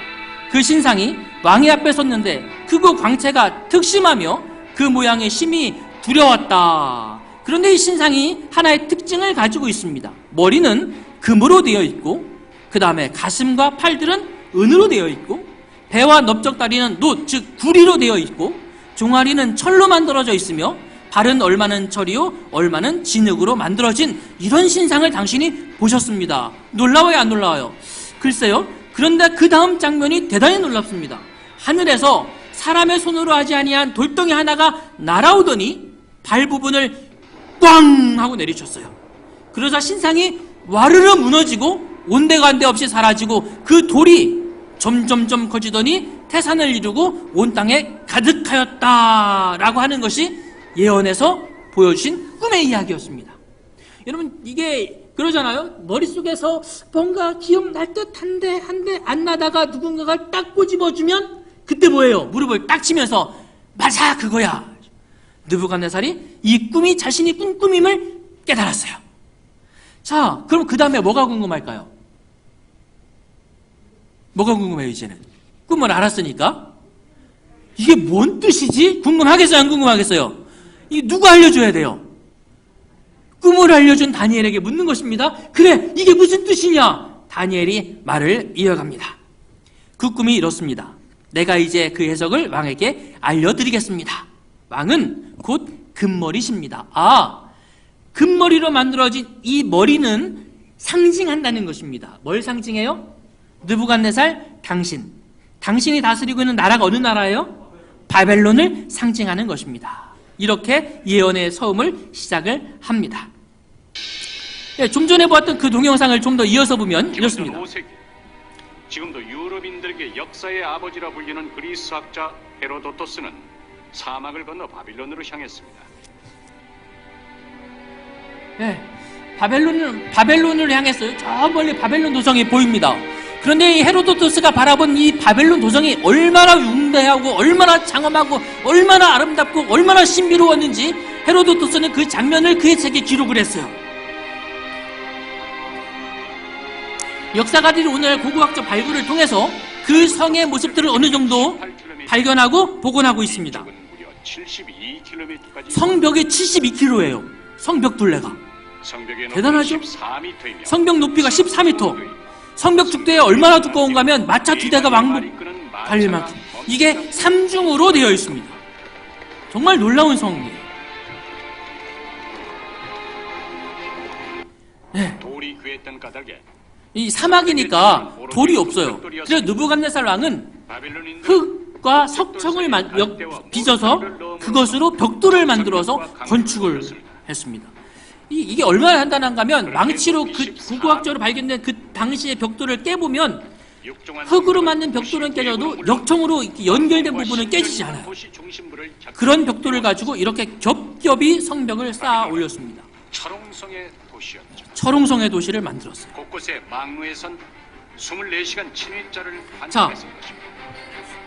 B: 그 신상이 왕의 앞에 섰는데 크고 광채가 특심하며 그 모양이 심히 두려웠다. 그런데 이 신상이 하나의 특징을 가지고 있습니다. 머리는 금으로 되어 있고 그 다음에 가슴과 팔들은 은으로 되어 있고 배와 넓적다리는 놋, 즉 구리로 되어 있고 종아리는 철로 만들어져 있으며 발은 얼마는 철이요 얼마는 진흙으로 만들어진 이런 신상을 당신이 보셨습니다. 놀라워요, 안 놀라워요? 글쎄요. 그런데 그 다음 장면이 대단히 놀랍습니다. 하늘에서 사람의 손으로 하지 아니한 돌덩이 하나가 날아오더니 발 부분을 꽝 하고 내리쳤어요. 그러자 신상이 와르르 무너지고 온데간데 없이 사라지고 그 돌이 점점점 커지더니 태산을 이루고 온 땅에 가득하였다라고 하는 것이 예언에서 보여주신 꿈의 이야기였습니다. 여러분, 이게 그러잖아요. 머릿속에서 뭔가 기억날 듯한데 안 나다가 누군가가 딱 꼬집어주면 그때 뭐예요? 무릎을 딱 치면서 맞아, 그거야. 느부갓네살이 이 꿈이 자신이 꾼 꿈임을 깨달았어요. 자, 그럼 그 다음에 뭐가 궁금할까요? 뭐가 궁금해요, 이제는? 꿈을 알았으니까. 이게 뭔 뜻이지? 궁금하겠어요, 안 궁금하겠어요? 이게 누가 알려줘야 돼요? 꿈을 알려준 다니엘에게 묻는 것입니다. 그래, 이게 무슨 뜻이냐? 다니엘이 말을 이어갑니다. 그 꿈이 이렇습니다. 내가 이제 그 해석을 왕에게 알려드리겠습니다. 왕은 곧 금머리십니다. 아, 금머리로 만들어진 이 머리는 상징한다는 것입니다. 뭘 상징해요? 느부갓네살, 당신이 다스리고 있는 나라가 어느 나라예요? 바벨론을 상징하는 것입니다. 이렇게 예언의 서음을 시작을 합니다. 네, 좀 전에 보았던 그 동영상을 좀 더 이어서 보면 이렇습니다.
C: 5세기, 지금도 유럽인들에게 역사의 아버지라 불리는 그리스 학자 헤로도토스는 사막을 건너 바빌론으로 향했습니다.
B: 네, 바벨론을 향했어요. 저 멀리 바벨론 도성이 보입니다. 그런데 이 헤로도토스가 바라본 이 바벨론 도성이 얼마나 웅대하고 얼마나 장엄하고 얼마나 아름답고 얼마나 신비로웠는지 헤로도토스는 그 장면을 그의 책에 기록을 했어요. 역사가들이 오늘 고고학적 발굴을 통해서 그 성의 모습들을 어느 정도 발견하고 복원하고 있습니다. 성벽이 72km예요. 성벽 둘레가. 대단하죠? 성벽 높이가 14m. 성벽 축대에 얼마나 두꺼운가 하면 마차 2대가 왕복 달릴 만큼 이게 3중으로 되어 있습니다. 정말 놀라운 성이에요. 네.
C: 돌이 귀했던 까닭에
B: 이 사막이니까 돌이 없어요. 그래서 느부갓네살 왕은 흙과 석청을 빚어서 그것으로 벽돌을 만들어서 건축을 했습니다. 이게 얼마나 간단한가 하면 망치로 그 고고학적으로 발견된 그 당시의 벽돌을 깨보면 흙으로 만든 벽돌은 깨져도 역청으로 연결된 부분은 깨지지 않아요. 그런 벽돌을 가지고 이렇게 겹겹이 성벽을 쌓아 올렸습니다.
C: 철옹성의 도시였죠.
B: 철옹성의 도시를 만들었어요.
C: 곳곳에 망루에선 24시간 친위자를
B: 자,
C: 반복했습니다.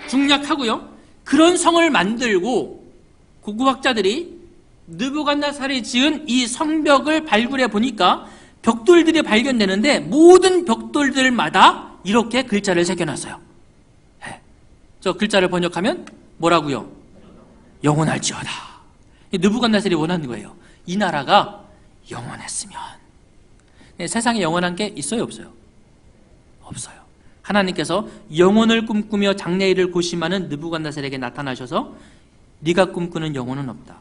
B: 중략하고요. 그런 성을 만들고 고고학자들이 느부갓네살이 지은 이 성벽을 발굴해 보니까 벽돌들이 발견되는데 모든 벽돌들마다 이렇게 글자를 새겨놨어요. 저 글자를 번역하면 뭐라고요? 영원할지어다. 느부갓네살이 원하는 거예요. 이 나라가 영원했으면. 세상에 영원한 게 있어요, 없어요? 없어요. 하나님께서 영혼을 꿈꾸며 장래일을 고심하는 느부갓네살에게 나타나셔서 네가 꿈꾸는 영혼은 없다.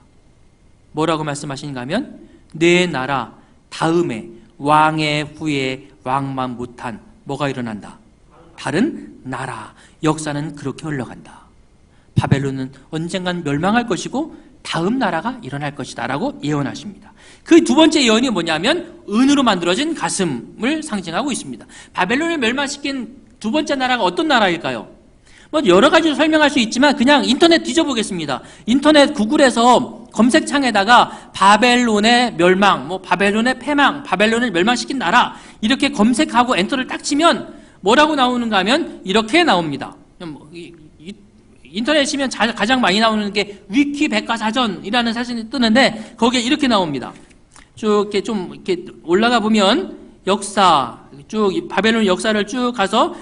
B: 뭐라고 말씀하시는가 하면 내 나라 다음에 왕의 후에 왕만 못한 뭐가 일어난다? 다른 나라 역사는 그렇게 흘러간다. 바벨론은 언젠간 멸망할 것이고 다음 나라가 일어날 것이다 라고 예언하십니다. 그 두 번째 예언이 뭐냐면 은으로 만들어진 가슴을 상징하고 있습니다. 바벨론을 멸망시킨 두 번째 나라가 어떤 나라일까요? 뭐 여러 가지로 설명할 수 있지만 그냥 인터넷 뒤져보겠습니다. 인터넷 구글에서 검색창에다가 바벨론의 멸망, 뭐 바벨론의 패망, 바벨론을 멸망시킨 나라 이렇게 검색하고 엔터를 딱 치면 뭐라고 나오는가 하면 이렇게 나옵니다. 인터넷에 치면 가장 많이 나오는 게 위키 백과사전이라는 사진이 뜨는데 거기에 이렇게 나옵니다. 쭉 이렇게 좀 이렇게 올라가 보면 역사 쭉 바벨론 역사를 쭉 가서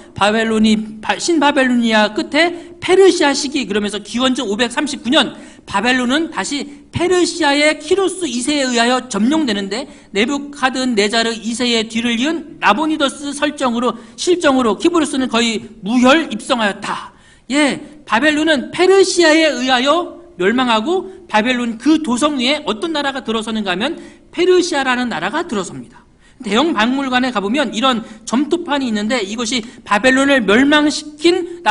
B: 신바벨로니아 끝에 페르시아 시기 그러면서 기원전 539년 바벨론은 다시 페르시아의 키루스 2세에 의하여 점령되는데 네부카드네자르 2세의 뒤를 이은 나보니더스 실정으로 키브루스는 거의 무혈 입성하였다. 예, 바벨론은 페르시아에 의하여 멸망하고 바벨론 그 도성 위에 어떤 나라가 들어서는가 하면 페르시아라는 나라가 들어섭니다. 대형 박물관에 가보면 이런 점토판이 있는데 이것이 바벨론을 멸망시킨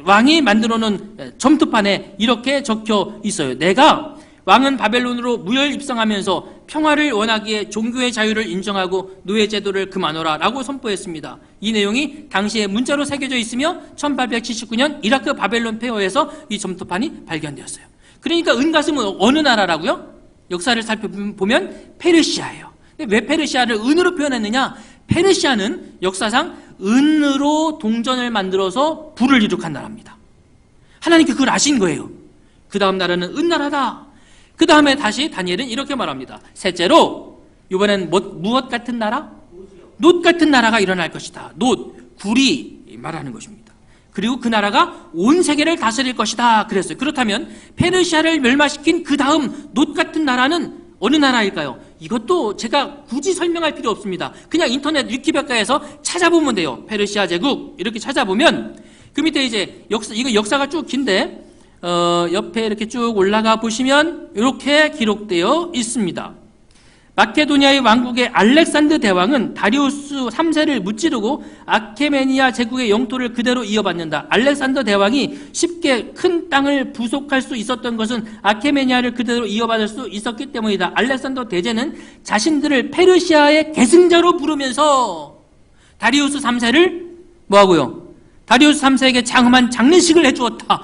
B: 왕이 만들어 놓은 점토판에 이렇게 적혀 있어요. 내가 왕은 바벨론으로 무혈 입성하면서 평화를 원하기에 종교의 자유를 인정하고 노예 제도를 그만하라 라고 선포했습니다. 이 내용이 당시에 문자로 새겨져 있으며 1879년 이라크 바벨론 폐허에서 이 점토판이 발견되었어요. 그러니까 은가슴은 어느 나라라고요? 역사를 살펴보면 페르시아예요. 근데 왜 페르시아를 은으로 표현했느냐? 페르시아는 역사상 은으로 동전을 만들어서 부를 이룩한 나라입니다. 하나님께 그걸 아신 거예요. 그 다음 나라는 은나라다. 그 다음에 다시 다니엘은 이렇게 말합니다. 셋째로 이번엔 무엇 같은 나라? 놋 같은 나라가 일어날 것이다. 놋, 구리 말하는 것입니다. 그리고 그 나라가 온 세계를 다스릴 것이다 그랬어요. 그렇다면 페르시아를 멸망시킨 그 다음 놋 같은 나라는 어느 나라일까요? 이것도 제가 굳이 설명할 필요 없습니다. 그냥 인터넷 위키백과에서 찾아보면 돼요. 페르시아 제국 이렇게 찾아보면 그 밑에 이제 이거 역사가 쭉 긴데 옆에 이렇게 쭉 올라가 보시면 이렇게 기록되어 있습니다. 마케도니아의 왕국의 알렉산드 대왕은 다리우스 3세를 무찌르고 아케메니아 제국의 영토를 그대로 이어받는다. 알렉산더 대왕이 쉽게 큰 땅을 부속할 수 있었던 것은 아케메니아를 그대로 이어받을 수 있었기 때문이다. 알렉산더 대제는 자신들을 페르시아의 계승자로 부르면서 다리우스 3세를 뭐하고요? 다리우스 3세에게 장엄한 장례식을 해주었다.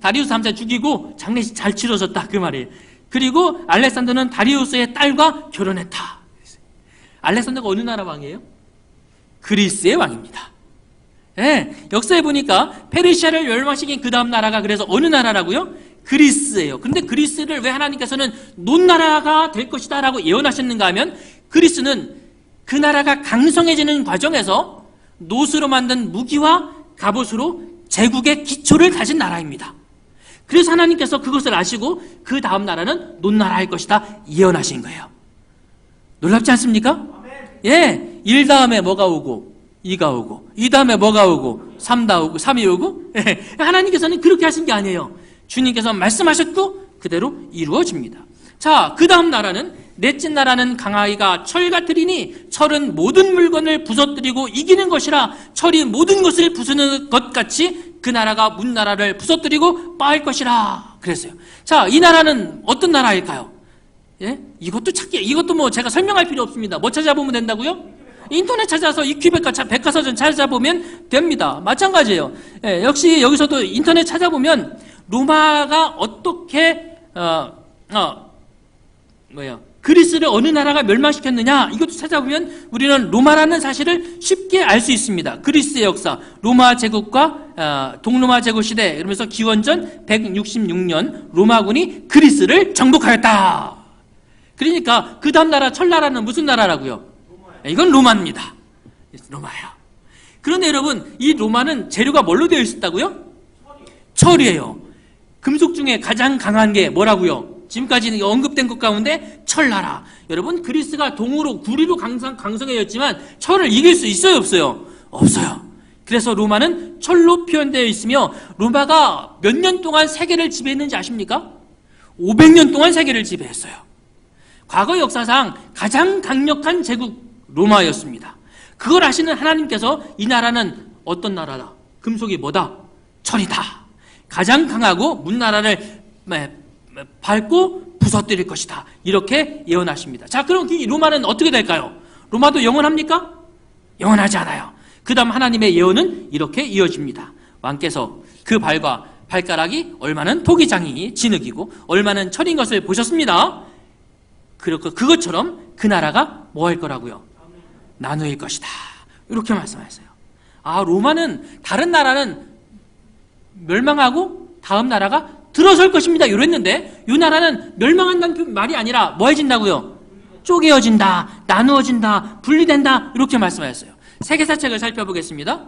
B: 다리우스 3세 죽이고 장례식 잘 치러졌다 그 말이에요. 그리고 알렉산더는 다리우스의 딸과 결혼했다. 알렉산더가 어느 나라 왕이에요? 그리스의 왕입니다. 네, 역사에 보니까 페르시아를 멸망시킨 그 다음 나라가 그래서 어느 나라라고요? 그리스예요. 근데 그리스를 왜 하나님께서는 놋나라가 될 것이다 라고 예언하셨는가 하면 그리스는 그 나라가 강성해지는 과정에서 놋으로 만든 무기와 갑옷으로 제국의 기초를 가진 나라입니다. 그래서 하나님께서 그것을 아시고 그 다음 나라는 놋나라일 것이다 예언하신 거예요. 놀랍지 않습니까? 예, 일 다음에 뭐가 오고 2가 오고, 이 다음에 뭐가 오고, 3이 오고, 하나님께서는 그렇게 하신 게 아니에요. 주님께서 말씀하셨고 그대로 이루어집니다. 자, 그 다음 나라는 넷째 나라는 강하기가 철 같으리니 철은 모든 물건을 부서뜨리고 이기는 것이라 철이 모든 것을 부수는 것 같이 그 나라가 문 나라를 부서뜨리고 빠할 것이라 그랬어요. 자, 이 나라는 어떤 나라일까요? 예? 이것도 뭐 제가 설명할 필요 없습니다. 뭐 찾아보면 된다고요? 인터넷 찾아서 백과사전 찾아보면 됩니다. 마찬가지예요. 예, 역시 여기서도 인터넷 찾아보면 로마가 어떻게 그리스를 어느 나라가 멸망시켰느냐 이것도 찾아보면 우리는 로마라는 사실을 쉽게 알 수 있습니다. 그리스의 역사, 로마 제국과 동로마 제국 시대, 그러면서 기원전 166년 로마군이 그리스를 정복하였다. 그러니까 그 다음 나라 철나라는 무슨 나라라고요? 이건 로마입니다. 로마예요. 그런데 여러분, 이 로마는 재료가 뭘로 되어 있었다고요? 철이에요. 금속 중에 가장 강한 게 뭐라고요? 지금까지 언급된 것 가운데 철나라. 여러분, 그리스가 동으로 구리로 강성해졌지만 철을 이길 수 있어요, 없어요? 없어요. 그래서 로마는 철로 표현되어 있으며 로마가 몇 년 동안 세계를 지배했는지 아십니까? 500년 동안 세계를 지배했어요. 과거 역사상 가장 강력한 제국 로마였습니다. 그걸 아시는 하나님께서 이 나라는 어떤 나라다? 금속이 뭐다? 철이다. 가장 강하고 문나라를 밟고 부서뜨릴 것이다. 이렇게 예언하십니다. 자, 그럼 이 로마는 어떻게 될까요? 로마도 영원합니까? 영원하지 않아요. 그 다음 하나님의 예언은 이렇게 이어집니다. 왕께서 그 발과 발가락이 얼마는 토기장이 진흙이고 얼마는 철인 것을 보셨습니다. 그것처럼 그 나라가 뭐 할 거라고요? 나누일 것이다. 이렇게 말씀하셨어요. 아, 로마는 다른 나라는 멸망하고 다음 나라가 들어설 것입니다. 이랬는데 이 나라는 멸망한다는 말이 아니라 뭐 해진다고요? 쪼개어진다, 나누어진다, 분리된다 이렇게 말씀하셨어요. 세계사책을 살펴보겠습니다.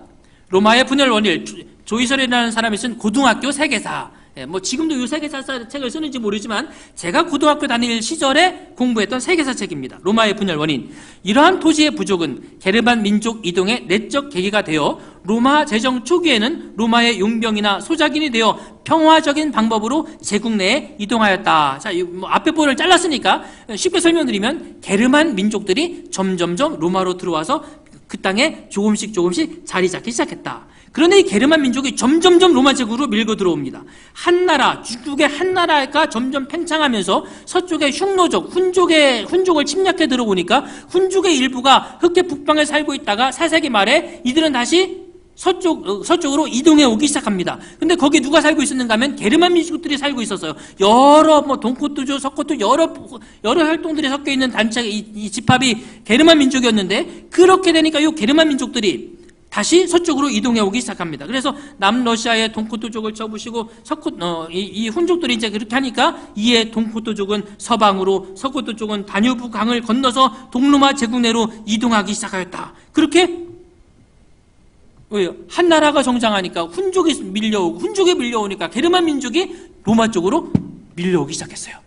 B: 로마의 분열 원일, 조이설이라는 사람이 쓴 고등학교 세계사. 뭐 지금도 이 세계사 책을 쓰는지 모르지만 제가 고등학교 다닐 시절에 공부했던 세계사 책입니다. 로마의 분열 원인. 이러한 토지의 부족은 게르만 민족 이동의 내적 계기가 되어 로마 제정 초기에는 로마의 용병이나 소작인이 되어 평화적인 방법으로 제국 내에 이동하였다. 자, 앞에 부분을 잘랐으니까 쉽게 설명드리면 게르만 민족들이 점점점 로마로 들어와서 그 땅에 조금씩 자리 잡기 시작했다. 그런데 이 게르만 민족이 점점점 로마 제국으로 밀고 들어옵니다. 한 나라, 중국의 한 나라가 점점 팽창하면서 서쪽의 흉노족, 훈족을 침략해 들어오니까 훈족의 일부가 흑해 북방에 살고 있다가 4세기 말에 이들은 다시 서쪽으로 이동해 오기 시작합니다. 근데 거기 누가 살고 있었는가 하면 게르만 민족들이 살고 있었어요. 여러 동코토족, 서코토 여러 활동들이 섞여 있는 단체, 이 집합이 게르만 민족이었는데 그렇게 되니까 이 게르만 민족들이 다시 서쪽으로 이동해 오기 시작합니다. 그래서 남러시아의 동코토족을 쳐부시고 이 훈족들이 이제 그렇게 하니까 이에 동코토족은 서방으로, 서코토족은 다뉴브 강을 건너서 동로마 제국 내로 이동하기 시작하였다. 그렇게 왜요? 한 나라가 정장하니까 훈족이 밀려오니까 게르만 민족이 로마 쪽으로 밀려오기 시작했어요.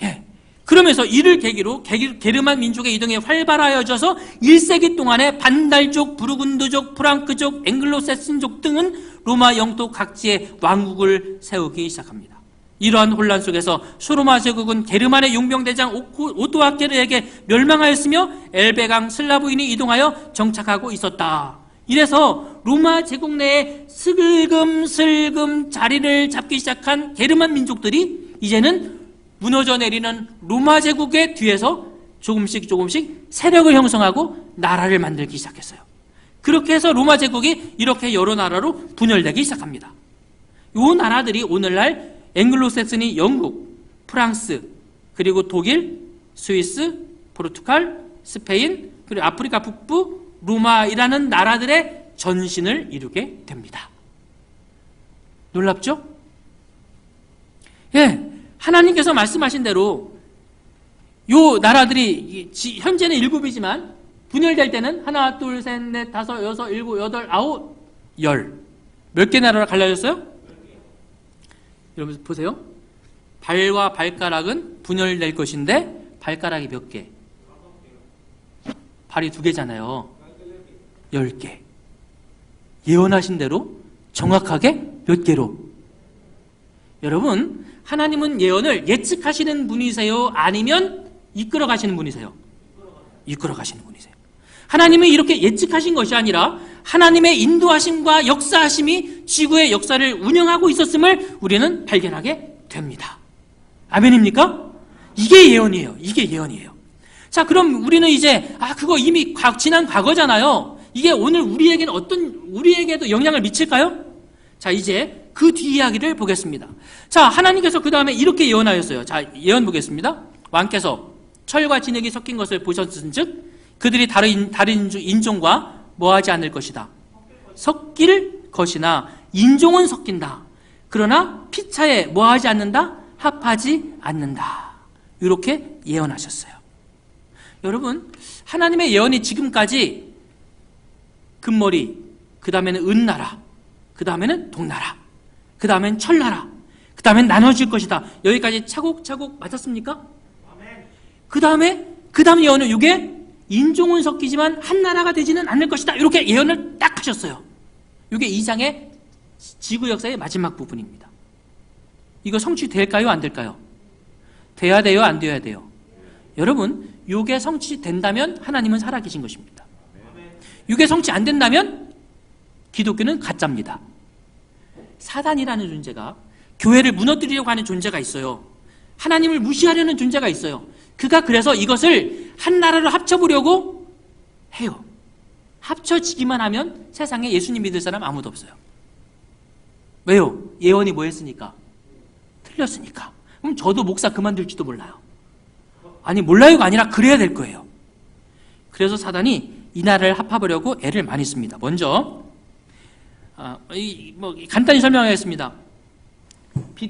B: 예. 그러면서 이를 계기로 게르만 민족의 이동이 활발하여져서 1세기 동안에 반달족, 부르군드족, 프랑크족, 앵글로세슨족 등은 로마 영토 각지에 왕국을 세우기 시작합니다. 이러한 혼란 속에서 소로마 제국은 게르만의 용병대장 오토아케르에게 멸망하였으며 엘베강 슬라브인이 이동하여 정착하고 있었다. 이래서 로마 제국 내에 슬금슬금 자리를 잡기 시작한 게르만 민족들이 이제는 무너져 내리는 로마 제국의 뒤에서 조금씩 세력을 형성하고 나라를 만들기 시작했어요. 그렇게 해서 로마 제국이 이렇게 여러 나라로 분열되기 시작합니다. 이 나라들이 오늘날 앵글로색슨이 영국, 프랑스, 그리고 독일, 스위스, 포르투갈, 스페인, 그리고 아프리카 북부, 로마이라는 나라들의 전신을 이루게 됩니다. 놀랍죠? 예. 하나님께서 말씀하신 대로 요 나라들이 현재는 7이지만 분열될 때는 하나, 둘, 셋, 넷, 다섯, 여섯, 일곱, 여덟, 아홉, 열. 몇 개 나라로 갈라졌어요? 여러분 보세요. 발과 발가락은 분열될 것인데 발가락이 몇 개? 발이 2개잖아요. 10개. 예언하신 대로 정확하게 몇 개로? 여러분, 하나님은 예언을 예측하시는 분이세요? 아니면 이끌어 가시는 분이세요? 이끌어 가시는 분이세요. 하나님이 이렇게 예측하신 것이 아니라 하나님의 인도하심과 역사하심이 지구의 역사를 운영하고 있었음을 우리는 발견하게 됩니다. 아멘입니까? 이게 예언이에요. 이게 예언이에요. 자, 그럼 우리는 이제 그거 이미 지난 과거잖아요. 이게 오늘 우리에게도 영향을 미칠까요? 자, 이제 그 뒤 이야기를 보겠습니다. 자, 하나님께서 그 다음에 이렇게 예언하였어요. 자, 예언 보겠습니다. 왕께서 철과 진흙이 섞인 것을 보셨은즉 그들이 다른 인종과 뭐하지 않을 것이다. 섞일 것이나 인종은 섞인다. 그러나 피차에 뭐하지 않는다? 합하지 않는다. 이렇게 예언하셨어요. 여러분, 하나님의 예언이 지금까지 금머리, 그 다음에는 은나라, 그 다음에는 동나라, 그 다음엔 철나라, 그 다음엔 나눠질 것이다. 여기까지 차곡차곡 맞았습니까? 그 다음 예언은 이게 인종은 섞이지만 한 나라가 되지는 않을 것이다. 이렇게 예언을 딱 하셨어요. 이게 2장의 지구 역사의 마지막 부분입니다. 이거 성취될까요? 안 될까요? 돼야 돼요? 안 돼야 돼요? 여러분, 이게 성취된다면 하나님은 살아계신 것입니다. 이게 성취 안 된다면 기독교는 가짜입니다. 사단이라는 존재가 교회를 무너뜨리려고 하는 존재가 있어요. 하나님을 무시하려는 존재가 있어요. 그가 그래서 이것을 한 나라로 합쳐보려고 해요. 합쳐지기만 하면 세상에 예수님 믿을 사람 아무도 없어요. 왜요? 예언이 뭐 했으니까? 틀렸으니까. 그럼 저도 목사 그만둘지도 몰라요. 아니, 몰라요가 아니라 그래야 될 거예요. 그래서 사단이 이 나라를 합하려고 애를 많이 씁니다. 먼저 간단히 설명하겠습니다.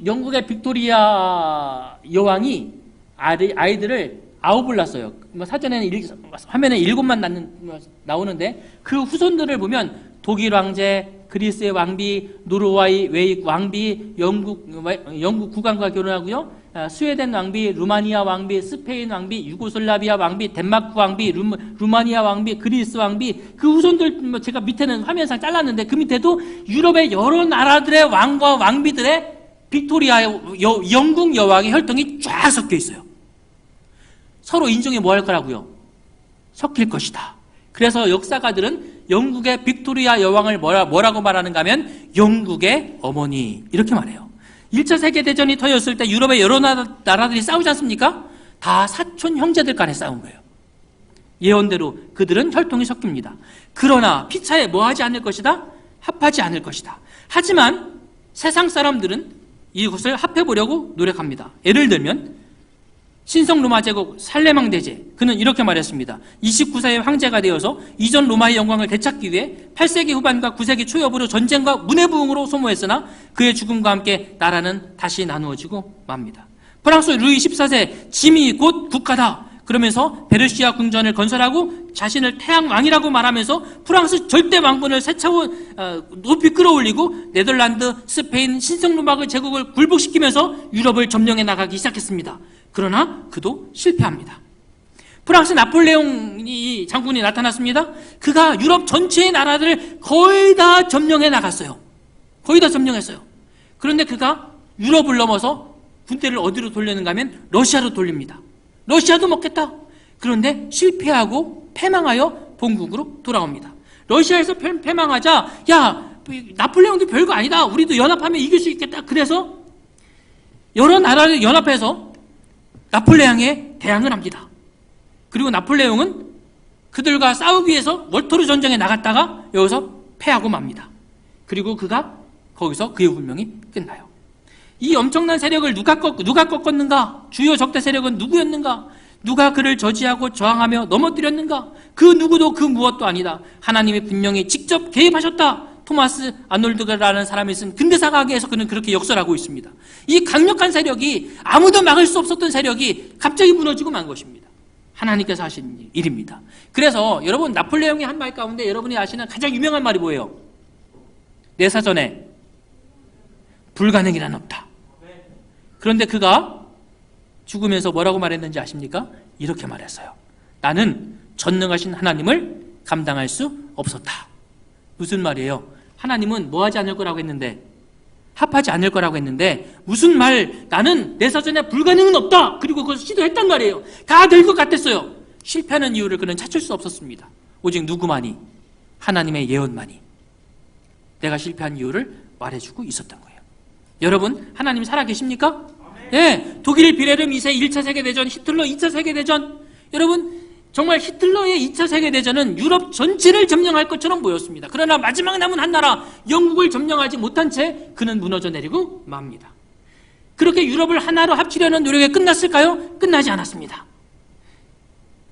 B: 영국의 빅토리아 여왕이 아이들을 9을 낳았어요. 사전에는 화면에 7만 나오는데 그 후손들을 보면 독일 왕제, 그리스의 왕비, 노르웨이 왕비, 영국 국왕과 결혼하고요. 스웨덴 왕비, 루마니아 왕비, 스페인 왕비, 유고슬라비아 왕비, 덴마크 왕비, 루마니아 왕비, 그리스 왕비, 그 후손들 제가 밑에는 화면상 잘랐는데 그 밑에도 유럽의 여러 나라들의 왕과 왕비들의 빅토리아의 영국 여왕의 혈통이 쫙 섞여 있어요. 서로 인종이 뭐 할 거라고요? 섞일 것이다. 그래서 역사가들은 영국의 빅토리아 여왕을 뭐라고 말하는가 하면 영국의 어머니 이렇게 말해요. 1차 세계대전이 터졌을 때 유럽의 여러 나라들이 싸우지 않습니까? 다 사촌 형제들 간에 싸운 거예요. 예언대로 그들은 혈통이 섞입니다. 그러나 피차에 뭐하지 않을 것이다? 합하지 않을 것이다. 하지만 세상 사람들은 이것을 합해보려고 노력합니다. 예를 들면 신성 로마 제국 살레망 대제, 그는 이렇게 말했습니다. 29세의 황제가 되어서 이전 로마의 영광을 되찾기 위해 8세기 후반과 9세기 초엽으로 전쟁과 문해부흥으로 소모했으나 그의 죽음과 함께 나라는 다시 나누어지고 맙니다. 프랑스 루이 14세 짐이 곧 국가다 그러면서 베르시아 궁전을 건설하고 자신을 태양왕이라고 말하면서 프랑스 절대 왕권을 새 차원 높이 끌어올리고 네덜란드, 스페인, 신성로마 제국을 굴복시키면서 유럽을 점령해 나가기 시작했습니다. 그러나 그도 실패합니다. 프랑스 나폴레옹 장군이 나타났습니다. 그가 유럽 전체의 나라들을 거의 다 점령해 나갔어요. 거의 다 점령했어요. 그런데 그가 유럽을 넘어서 군대를 어디로 돌렸는가 하면 러시아로 돌립니다. 러시아도 먹겠다. 그런데 실패하고 패망하여 본국으로 돌아옵니다. 러시아에서 패망하자 나폴레옹도 별거 아니다. 우리도 연합하면 이길 수 있겠다. 그래서 여러 나라를 연합해서 나폴레옹에 대항을 합니다. 그리고 나폴레옹은 그들과 싸우기 위해서 월터르 전쟁에 나갔다가 여기서 패하고 맙니다. 그리고 그가 거기서 그의 운명이 끝나요. 이 엄청난 세력을 누가 꺾었는가? 주요 적대 세력은 누구였는가? 누가 그를 저지하고 저항하며 넘어뜨렸는가? 그 누구도 그 무엇도 아니다. 하나님이 분명히 직접 개입하셨다. 토마스 아놀드라는 사람이 쓴 근대사가에서 그는 그렇게 역설하고 있습니다. 이 강력한 세력이 아무도 막을 수 없었던 세력이 갑자기 무너지고 만 것입니다. 하나님께서 하신 일입니다. 그래서 여러분 나폴레옹의 한 말 가운데 여러분이 아시는 가장 유명한 말이 뭐예요? 내 사전에 불가능이란 없다. 그런데 그가 죽으면서 뭐라고 말했는지 아십니까? 이렇게 말했어요. 나는 전능하신 하나님을 감당할 수 없었다. 무슨 말이에요? 하나님은 뭐 하지 않을 거라고 했는데, 합하지 않을 거라고 했는데, 무슨 말, 나는 내 사전에 불가능은 없다. 그리고 그걸 시도했단 말이에요. 다 될 것 같았어요. 실패하는 이유를 그는 찾을 수 없었습니다. 오직 누구만이? 하나님의 예언만이 내가 실패한 이유를 말해주고 있었던 거예요. 여러분, 하나님 살아계십니까? 예, 독일 비레름 2세 1차 세계대전, 히틀러 2차 세계대전. 여러분, 정말 히틀러의 2차 세계대전은 유럽 전체를 점령할 것처럼 보였습니다. 그러나 마지막 남은 한 나라, 영국을 점령하지 못한 채 그는 무너져 내리고 맙니다. 그렇게 유럽을 하나로 합치려는 노력이 끝났을까요? 끝나지 않았습니다.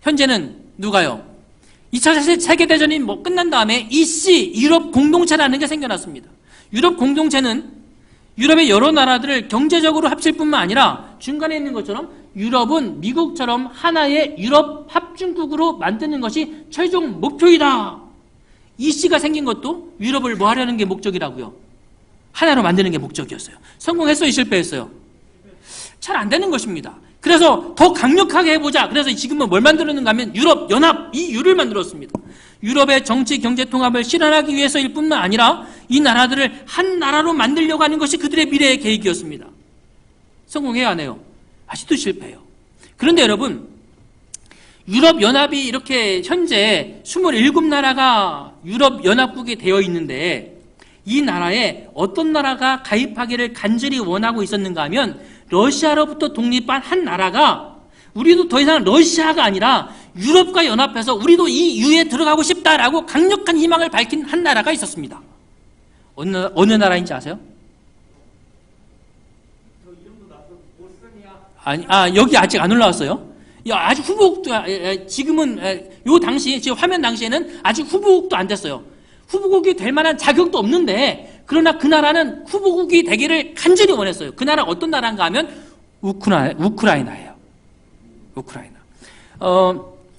B: 현재는 누가요? 2차 세계대전이 끝난 다음에 EC, 유럽 공동체라는 게 생겨났습니다. 유럽 공동체는 유럽의 여러 나라들을 경제적으로 합칠 뿐만 아니라 중간에 있는 것처럼 유럽은 미국처럼 하나의 유럽 합중국으로 만드는 것이 최종 목표이다. EC가 생긴 것도 유럽을 뭐 하려는 게 목적이라고요? 하나로 만드는 게 목적이었어요. 성공했어요? 실패했어요? 잘 안 되는 것입니다. 그래서 더 강력하게 해보자. 그래서 지금은 뭘 만들었는가 하면 유럽연합, EU를 만들었습니다. 유럽의 정치, 경제 통합을 실현하기 위해서일 뿐만 아니라 이 나라들을 한 나라로 만들려고 하는 것이 그들의 미래의 계획이었습니다. 성공해야 하네요. 아직도 실패해요. 그런데 여러분, 유럽연합이 이렇게 현재 27나라가 유럽연합국이 되어 있는데 이 나라에 어떤 나라가 가입하기를 간절히 원하고 있었는가 하면 러시아로부터 독립한 한 나라가 우리도 더 이상 러시아가 아니라 유럽과 연합해서 우리도 이 유에 들어가고 싶다라고 강력한 희망을 밝힌 한 나라가 있었습니다. 어느 나라인지 아세요? 여기 아직 안 올라왔어요. 아직 후보국도, 지금은, 요 당시, 지금 화면 당시에는 아직 후보국도 안 됐어요. 후보국이 될 만한 자격도 없는데, 그러나 그 나라는 후보국이 되기를 간절히 원했어요. 그 나라 어떤 나라인가 하면 우크라이나예요. 우크라이나.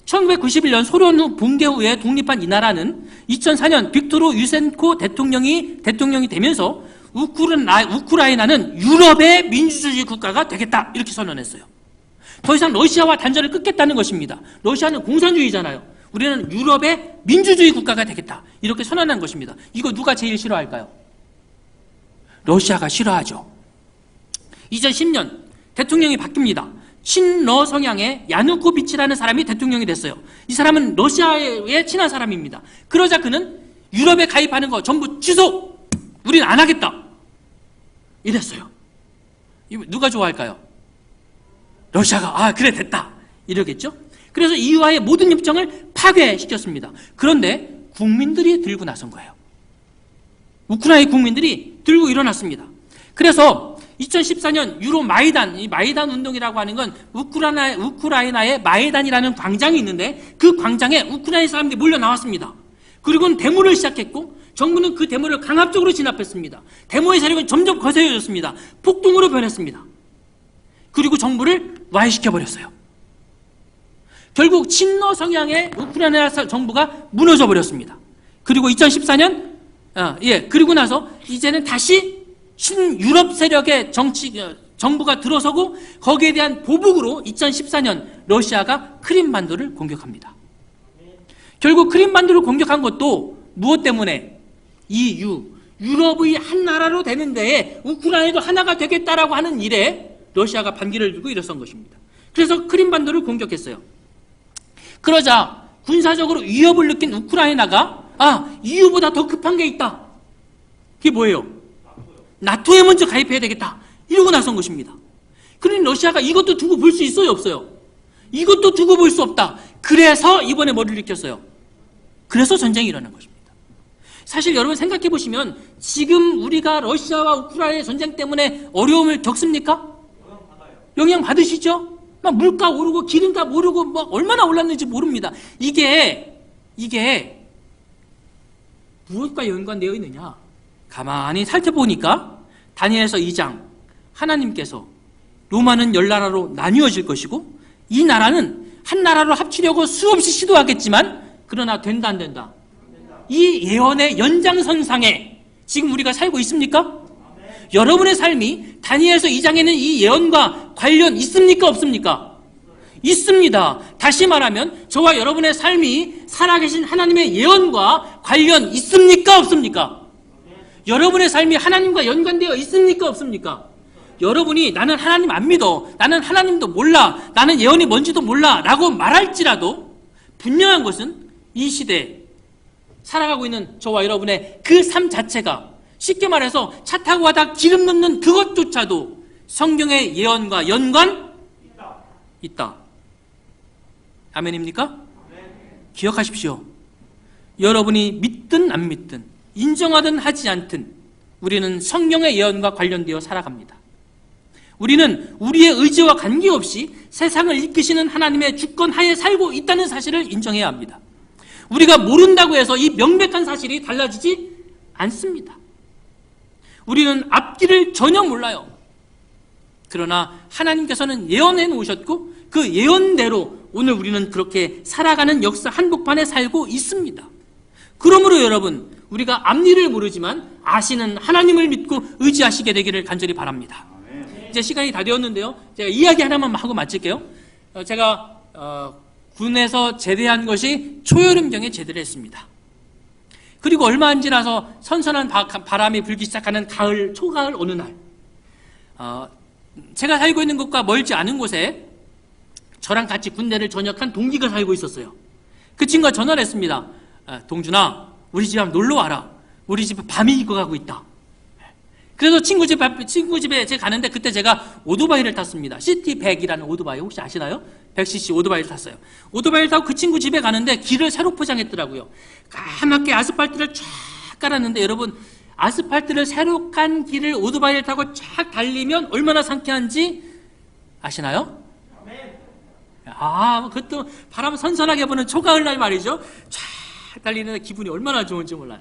B: 1991년 소련 후 붕괴 후에 독립한 이 나라는 2004년 빅토르 유센코 대통령이 되면서 우크라이나는 유럽의 민주주의 국가가 되겠다 이렇게 선언했어요. 더 이상 러시아와 단절을 끊겠다는 것입니다. 러시아는 공산주의잖아요. 우리는 유럽의 민주주의 국가가 되겠다 이렇게 선언한 것입니다. 이거 누가 제일 싫어할까요? 러시아가 싫어하죠. 2010년 대통령이 바뀝니다. 친러 성향의 야누코비치라는 사람이 대통령이 됐어요. 이 사람은 러시아에 친한 사람입니다. 그러자 그는 유럽에 가입하는 거 전부 취소! 우리는 안 하겠다! 이랬어요. 누가 좋아할까요? 러시아가 그래 됐다! 이러겠죠? 그래서 EU와의 모든 협정을 파괴시켰습니다. 그런데 국민들이 들고 나선 거예요. 우크라이나 국민들이 들고 일어났습니다. 그래서 2014년 유로 마이단, 이 마이단 운동이라고 하는 건 우크라이나의 마이단이라는 광장이 있는데 그 광장에 우크라이나 사람들이 몰려 나왔습니다. 그리고는 데모를 시작했고 정부는 그 데모를 강압적으로 진압했습니다. 데모의 세력은 점점 거세져졌습니다. 폭동으로 변했습니다. 그리고 정부를 와해시켜버렸어요. 결국 친러 성향의 우크라이나 정부가 무너져 버렸습니다. 그리고 2014년 그리고 나서 이제는 다시 신유럽 세력의 정부가 들어서고 거기에 대한 보복으로 2014년 러시아가 크림반도를 공격합니다. 결국 크림반도를 공격한 것도 무엇 때문에? EU, 유럽의 한 나라로 되는 데에 우크라이나도 하나가 되겠다라고 하는 일에 러시아가 반기를 들고 일어선 것입니다. 그래서 크림반도를 공격했어요. 그러자 군사적으로 위협을 느낀 우크라이나가 EU보다 더 급한 게 있다. 그게 뭐예요? 나토에 먼저 가입해야 되겠다. 이러고 나선 것입니다. 그러니 러시아가 이것도 두고 볼 수 있어요? 없어요? 이것도 두고 볼 수 없다. 그래서 이번에 뭐를 일으켰어요? 그래서 전쟁이 일어난 것입니다. 사실 여러분 생각해 보시면 지금 우리가 러시아와 우크라이나의 전쟁 때문에 어려움을 겪습니까? 영향 받으시죠? 막 물가 오르고 기름값 오르고 막 얼마나 올랐는지 모릅니다. 이게 무엇과 연관되어 있느냐? 가만히 살펴보니까 다니엘서 2장 하나님께서 로마는 10나라로 나뉘어질 것이고 이 나라는 한 나라로 합치려고 수없이 시도하겠지만 그러나 된다 안 된다? 이 예언의 연장선상에 지금 우리가 살고 있습니까? 여러분의 삶이 다니엘서 2장에는 이 예언과 관련 있습니까? 없습니까? 있습니다. 다시 말하면 저와 여러분의 삶이 살아계신 하나님의 예언과 관련 있습니까? 없습니까? 여러분의 삶이 하나님과 연관되어 있습니까? 없습니까? 여러분이 나는 하나님 안 믿어, 나는 하나님도 몰라, 나는 예언이 뭔지도 몰라 라고 말할지라도 분명한 것은 이 시대에 살아가고 있는 저와 여러분의 그 삶 자체가, 쉽게 말해서 차 타고 가다 기름 넣는 그것조차도 성경의 예언과 연관 있다. 아멘입니까? 기억하십시오. 여러분이 믿든 안 믿든, 인정하든 하지 않든 우리는 성경의 예언과 관련되어 살아갑니다. 우리는 우리의 의지와 관계없이 세상을 이끄시는 하나님의 주권 하에 살고 있다는 사실을 인정해야 합니다. 우리가 모른다고 해서 이 명백한 사실이 달라지지 않습니다. 우리는 앞길을 전혀 몰라요. 그러나 하나님께서는 예언해 놓으셨고 그 예언대로 오늘 우리는 그렇게 살아가는 역사 한복판에 살고 있습니다. 그러므로 여러분, 우리가 앞일을 모르지만 아시는 하나님을 믿고 의지하시게 되기를 간절히 바랍니다. 이제 시간이 다 되었는데요, 제가 이야기 하나만 하고 마칠게요. 제가 군에서 제대한 것이 초여름경에 제대를 했습니다. 그리고 얼마 안 지나서 선선한 바람이 불기 시작하는 가을, 초가을 어느 날, 제가 살고 있는 곳과 멀지 않은 곳에 저랑 같이 군대를 전역한 동기가 살고 있었어요. 그 친구가 전화를 했습니다. 동준아, 우리 집 한번 놀러 와라. 우리 집에 밤이 익어가고 있다. 그래서 친구 집에 제가 가는데 그때 제가 오토바이를 탔습니다. 시티100이라는 오토바이 혹시 아시나요? 100cc 오토바이를 탔어요. 오토바이를 타고 그 친구 집에 가는데 길을 새로 포장했더라고요. 까맣게 아스팔트를 쫙 깔았는데, 여러분, 아스팔트를 새로 깐 길을 오토바이를 타고 쫙 달리면 얼마나 상쾌한지 아시나요? 그것도 바람 선선하게 부는 초가을날 말이죠. 쫙 달리는데 기분이 얼마나 좋은지 몰라요.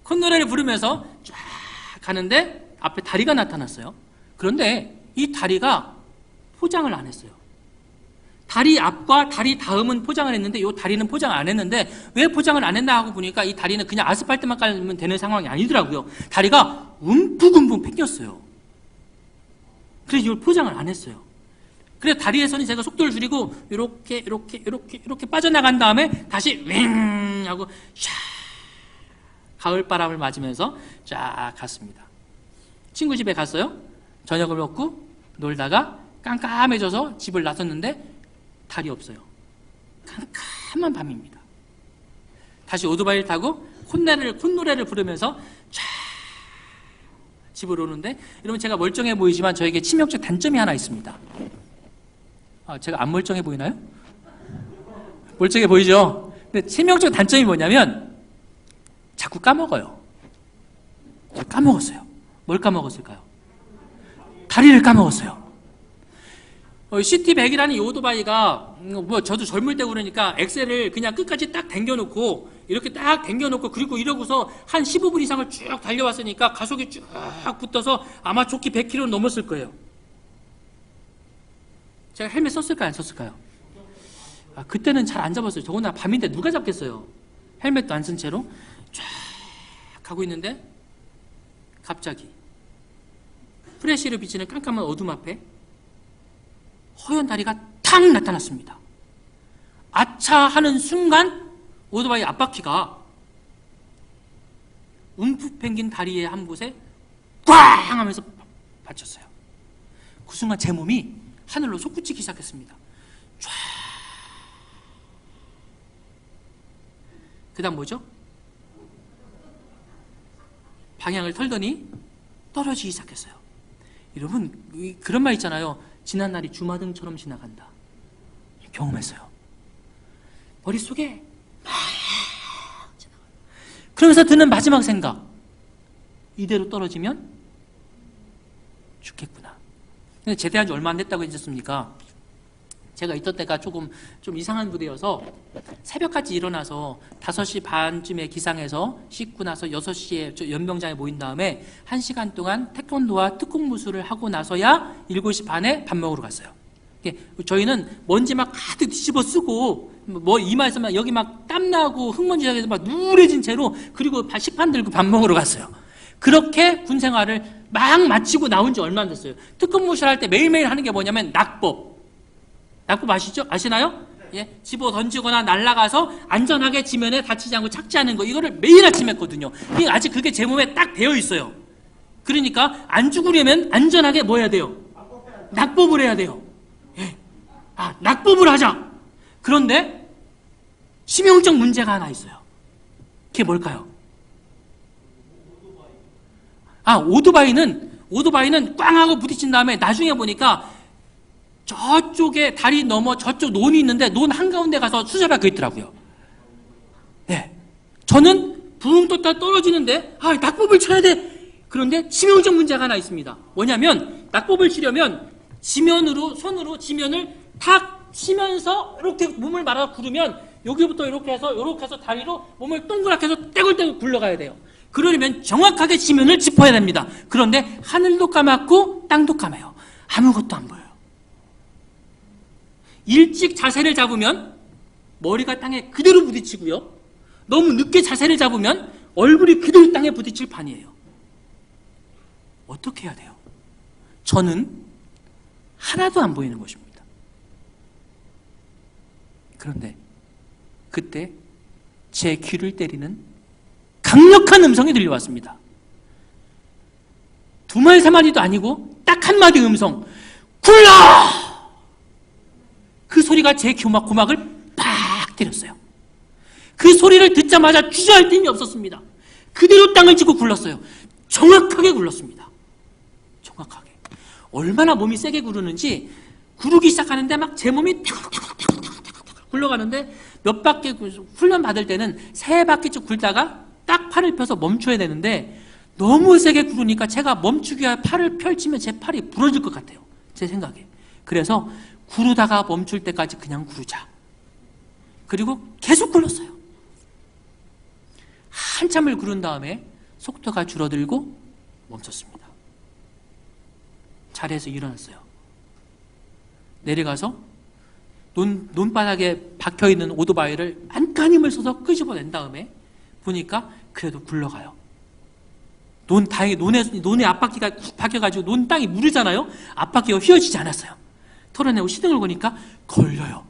B: 콧노래를 부르면서 쫙 가는데 앞에 다리가 나타났어요. 그런데 이 다리가 포장을 안 했어요. 다리 앞과 다리 다음은 포장을 했는데 이 다리는 포장 안 했는데, 왜 포장을 안 했나 하고 보니까 이 다리는 그냥 아스팔트만 깔면 되는 상황이 아니더라고요. 다리가 움푹움푹 팽겼어요. 그래서 이걸 포장을 안 했어요. 그래서 다리에서는 제가 속도를 줄이고 이렇게 빠져나간 다음에 다시 윙 하고 샤 가을바람을 맞으면서 쫙 갔습니다. 친구 집에 갔어요. 저녁을 먹고 놀다가 깜깜해져서 집을 나섰는데 달이 없어요. 깜깜한 밤입니다. 다시 오토바이를 타고 콧노래를 부르면서 쫙 집으로 오는데, 여러분, 제가 멀쩡해 보이지만 저에게 치명적 단점이 하나 있습니다. 제가 안 멀쩡해 보이나요? 멀쩡해 보이죠? 근데 치명적 단점이 뭐냐면 자꾸 까먹어요. 제가 까먹었어요. 뭘 까먹었을까요? 다리를 까먹었어요. 시티100이라는 이 오토바이가 저도 젊을 때 그러니까 엑셀을 그냥 끝까지 딱 당겨놓고 이렇게 딱 당겨놓고, 그리고 이러고서 한 15분 이상을 쭉 달려왔으니까 가속이 쭉 붙어서 아마 좋게 100km 넘었을 거예요. 제가 헬멧 썼을까요? 안 썼을까요? 그때는 잘 안 잡았어요. 더구나 밤인데 누가 잡겠어요. 헬멧도 안 쓴 채로 쫙 가고 있는데 갑자기 프레시로 비치는 깜깜한 어둠 앞에 허연 다리가 탁 나타났습니다. 아차 하는 순간 오토바이 앞바퀴가 움푹 팽긴 다리의 한 곳에 꽝 하면서 받쳤어요. 그 순간 제 몸이 하늘로 솟구치기 시작했습니다. 쫙. 그 다음 뭐죠? 방향을 털더니 떨어지기 시작했어요. 여러분, 그런 말 있잖아요. 지난 날이 주마등처럼 지나간다. 경험했어요. 머릿속에 막 지나가요. 그러면서 드는 마지막 생각, 이대로 떨어지면 죽겠구나. 근데 제대한 지 얼마 안 됐다고 했었습니까? 제가 있던 때가 좀 이상한 부대여서 새벽까지 일어나서 5시 반쯤에 기상해서 씻고 나서 6시에 연병장에 모인 다음에 1시간 동안 태권도와 특공무술을 하고 나서야 7시 반에 밥 먹으러 갔어요. 저희는 먼지 막 가득 뒤집어 쓰고 뭐 이마에서 막 여기 막 땀나고 흙먼지에서 막 누래진 채로, 그리고 식판 들고 밥 먹으러 갔어요. 그렇게 군 생활을 막 마치고 나온 지 얼마 안 됐어요. 특공무술 할 때 매일매일 하는 게 뭐냐면 낙법. 낙법 아시죠? 아시나요? 예, 집어 던지거나 날아가서 안전하게 지면에 다치지 않고 착지하는 거, 이거를 매일 아침 했거든요. 이게 아직 그게 제 몸에 딱 배어 있어요. 그러니까 안 죽으려면 안전하게 뭐 해야 돼요? 낙법을 해야 돼요. 예. 낙법을 하자. 그런데 치명적 문제가 하나 있어요. 그게 뭘까요? 오토바이는 꽝 하고 부딪힌 다음에 나중에 보니까 저쪽에 다리 넘어 저쪽 논이 있는데 논 한가운데 가서 수저 박혀 있더라고요. 네. 저는 붕 떴다 떨어지는데 낙법을 쳐야 돼. 그런데 치명적 문제가 하나 있습니다. 뭐냐면 낙법을 치려면 손으로 지면을 탁 치면서 이렇게 몸을 말아 구르면 여기부터 이렇게 해서 다리로 몸을 동그랗게 해서 떼굴떼굴 굴러가야 돼요. 그러려면 정확하게 지면을 짚어야 됩니다. 그런데 하늘도 까맣고 땅도 까매요. 아무것도 안 보여요. 일찍 자세를 잡으면 머리가 땅에 그대로 부딪히고요. 너무 늦게 자세를 잡으면 얼굴이 그대로 땅에 부딪힐 판이에요. 어떻게 해야 돼요? 저는 하나도 안 보이는 것입니다. 그런데 그때 제 귀를 때리는 강력한 음성이 들려왔습니다. 2마디 3마디도 아니고 딱 한마디 음성. 굴러! 그 소리가 제 고막을 팍 때렸어요. 그 소리를 듣자마자 주저할 틈이 없었습니다. 그대로 땅을 짚고 굴렀어요. 정확하게 굴렀습니다. 정확하게. 얼마나 몸이 세게 구르는지 구르기 시작하는데 막 제 몸이 탁탁탁탁탁 굴러가는데 몇 바퀴 훈련 받을 때는 3바퀴쯤 굴다가 딱 팔을 펴서 멈춰야 되는데 너무 세게 구르니까 제가 멈추기 위해 팔을 펼치면 제 팔이 부러질 것 같아요. 제 생각에. 그래서 구르다가 멈출 때까지 그냥 구르자. 그리고 계속 굴렀어요. 한참을 구른 다음에 속도가 줄어들고 멈췄습니다. 자리에서 일어났어요. 내려가서 논바닥에 박혀있는 오토바이를 안간 힘을 써서 끄집어낸 다음에 보니까 그래도 굴러가요. 다행히 논에 앞바퀴가 박혀가지고 논 땅이 무르잖아요. 앞바퀴가 휘어지지 않았어요. 털어내고 시동을 거니까 걸려요.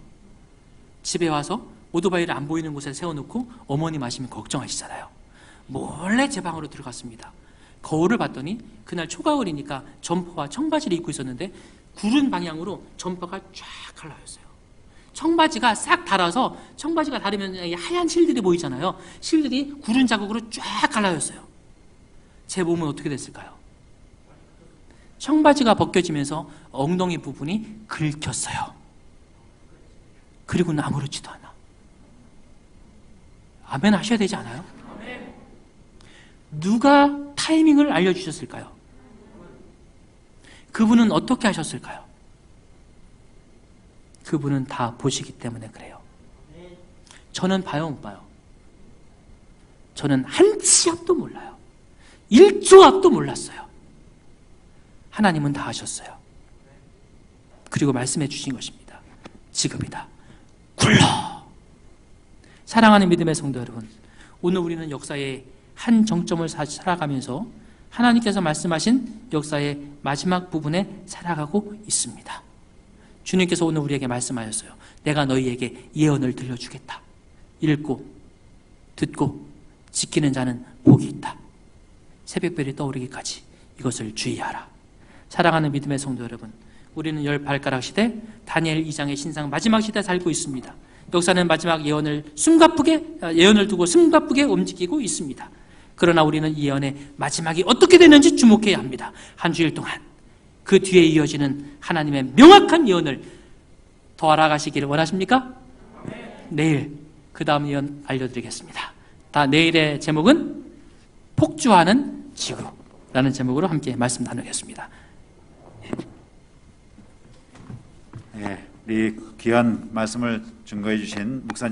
B: 집에 와서 오토바이를 안 보이는 곳에 세워놓고 어머니 마시면 걱정하시잖아요. 몰래 제 방으로 들어갔습니다. 거울을 봤더니 그날 초가을이니까 점퍼와 청바지를 입고 있었는데 구른 방향으로 점퍼가 쫙 갈라졌어요. 청바지가 싹 닳아서 청바지가 닳으면 하얀 실들이 보이잖아요. 실들이 구른 자국으로 쫙 갈라졌어요. 제 몸은 어떻게 됐을까요? 청바지가 벗겨지면서 엉덩이 부분이 긁혔어요. 그리고는 아무렇지도 않아. 아멘 하셔야 되지 않아요? 누가 타이밍을 알려주셨을까요? 그분은 어떻게 하셨을까요? 그분은 다 보시기 때문에 그래요. 저는 봐요, 못 봐요? 저는 한 치 앞도 몰라요. 1초 앞도 몰랐어요. 하나님은 다 하셨어요. 그리고 말씀해 주신 것입니다. 지금이다. 굴러! 사랑하는 믿음의 성도 여러분, 오늘 우리는 역사의 한 정점을 살아가면서 하나님께서 말씀하신 역사의 마지막 부분에 살아가고 있습니다. 주님께서 오늘 우리에게 말씀하셨어요. 내가 너희에게 예언을 들려주겠다. 읽고 듣고 지키는 자는 복이 있다. 새벽별이 떠오르기까지 이것을 주의하라. 사랑하는 믿음의 성도 여러분, 우리는 10발가락 시대 다니엘 2장의 신상 마지막 시대에 살고 있습니다. 역사는 마지막 예언을 두고 숨가쁘게 움직이고 있습니다. 그러나 우리는 이 예언의 마지막이 어떻게 되는지 주목해야 합니다. 한 주일 동안 그 뒤에 이어지는 하나님의 명확한 예언을 더 알아가시기를 원하십니까? 내일 그 다음 예언 알려드리겠습니다. 내일의 제목은 폭주하는 지구라는 제목으로 함께 말씀 나누겠습니다.
D: 이 귀한 말씀을 증거해 주신 목사님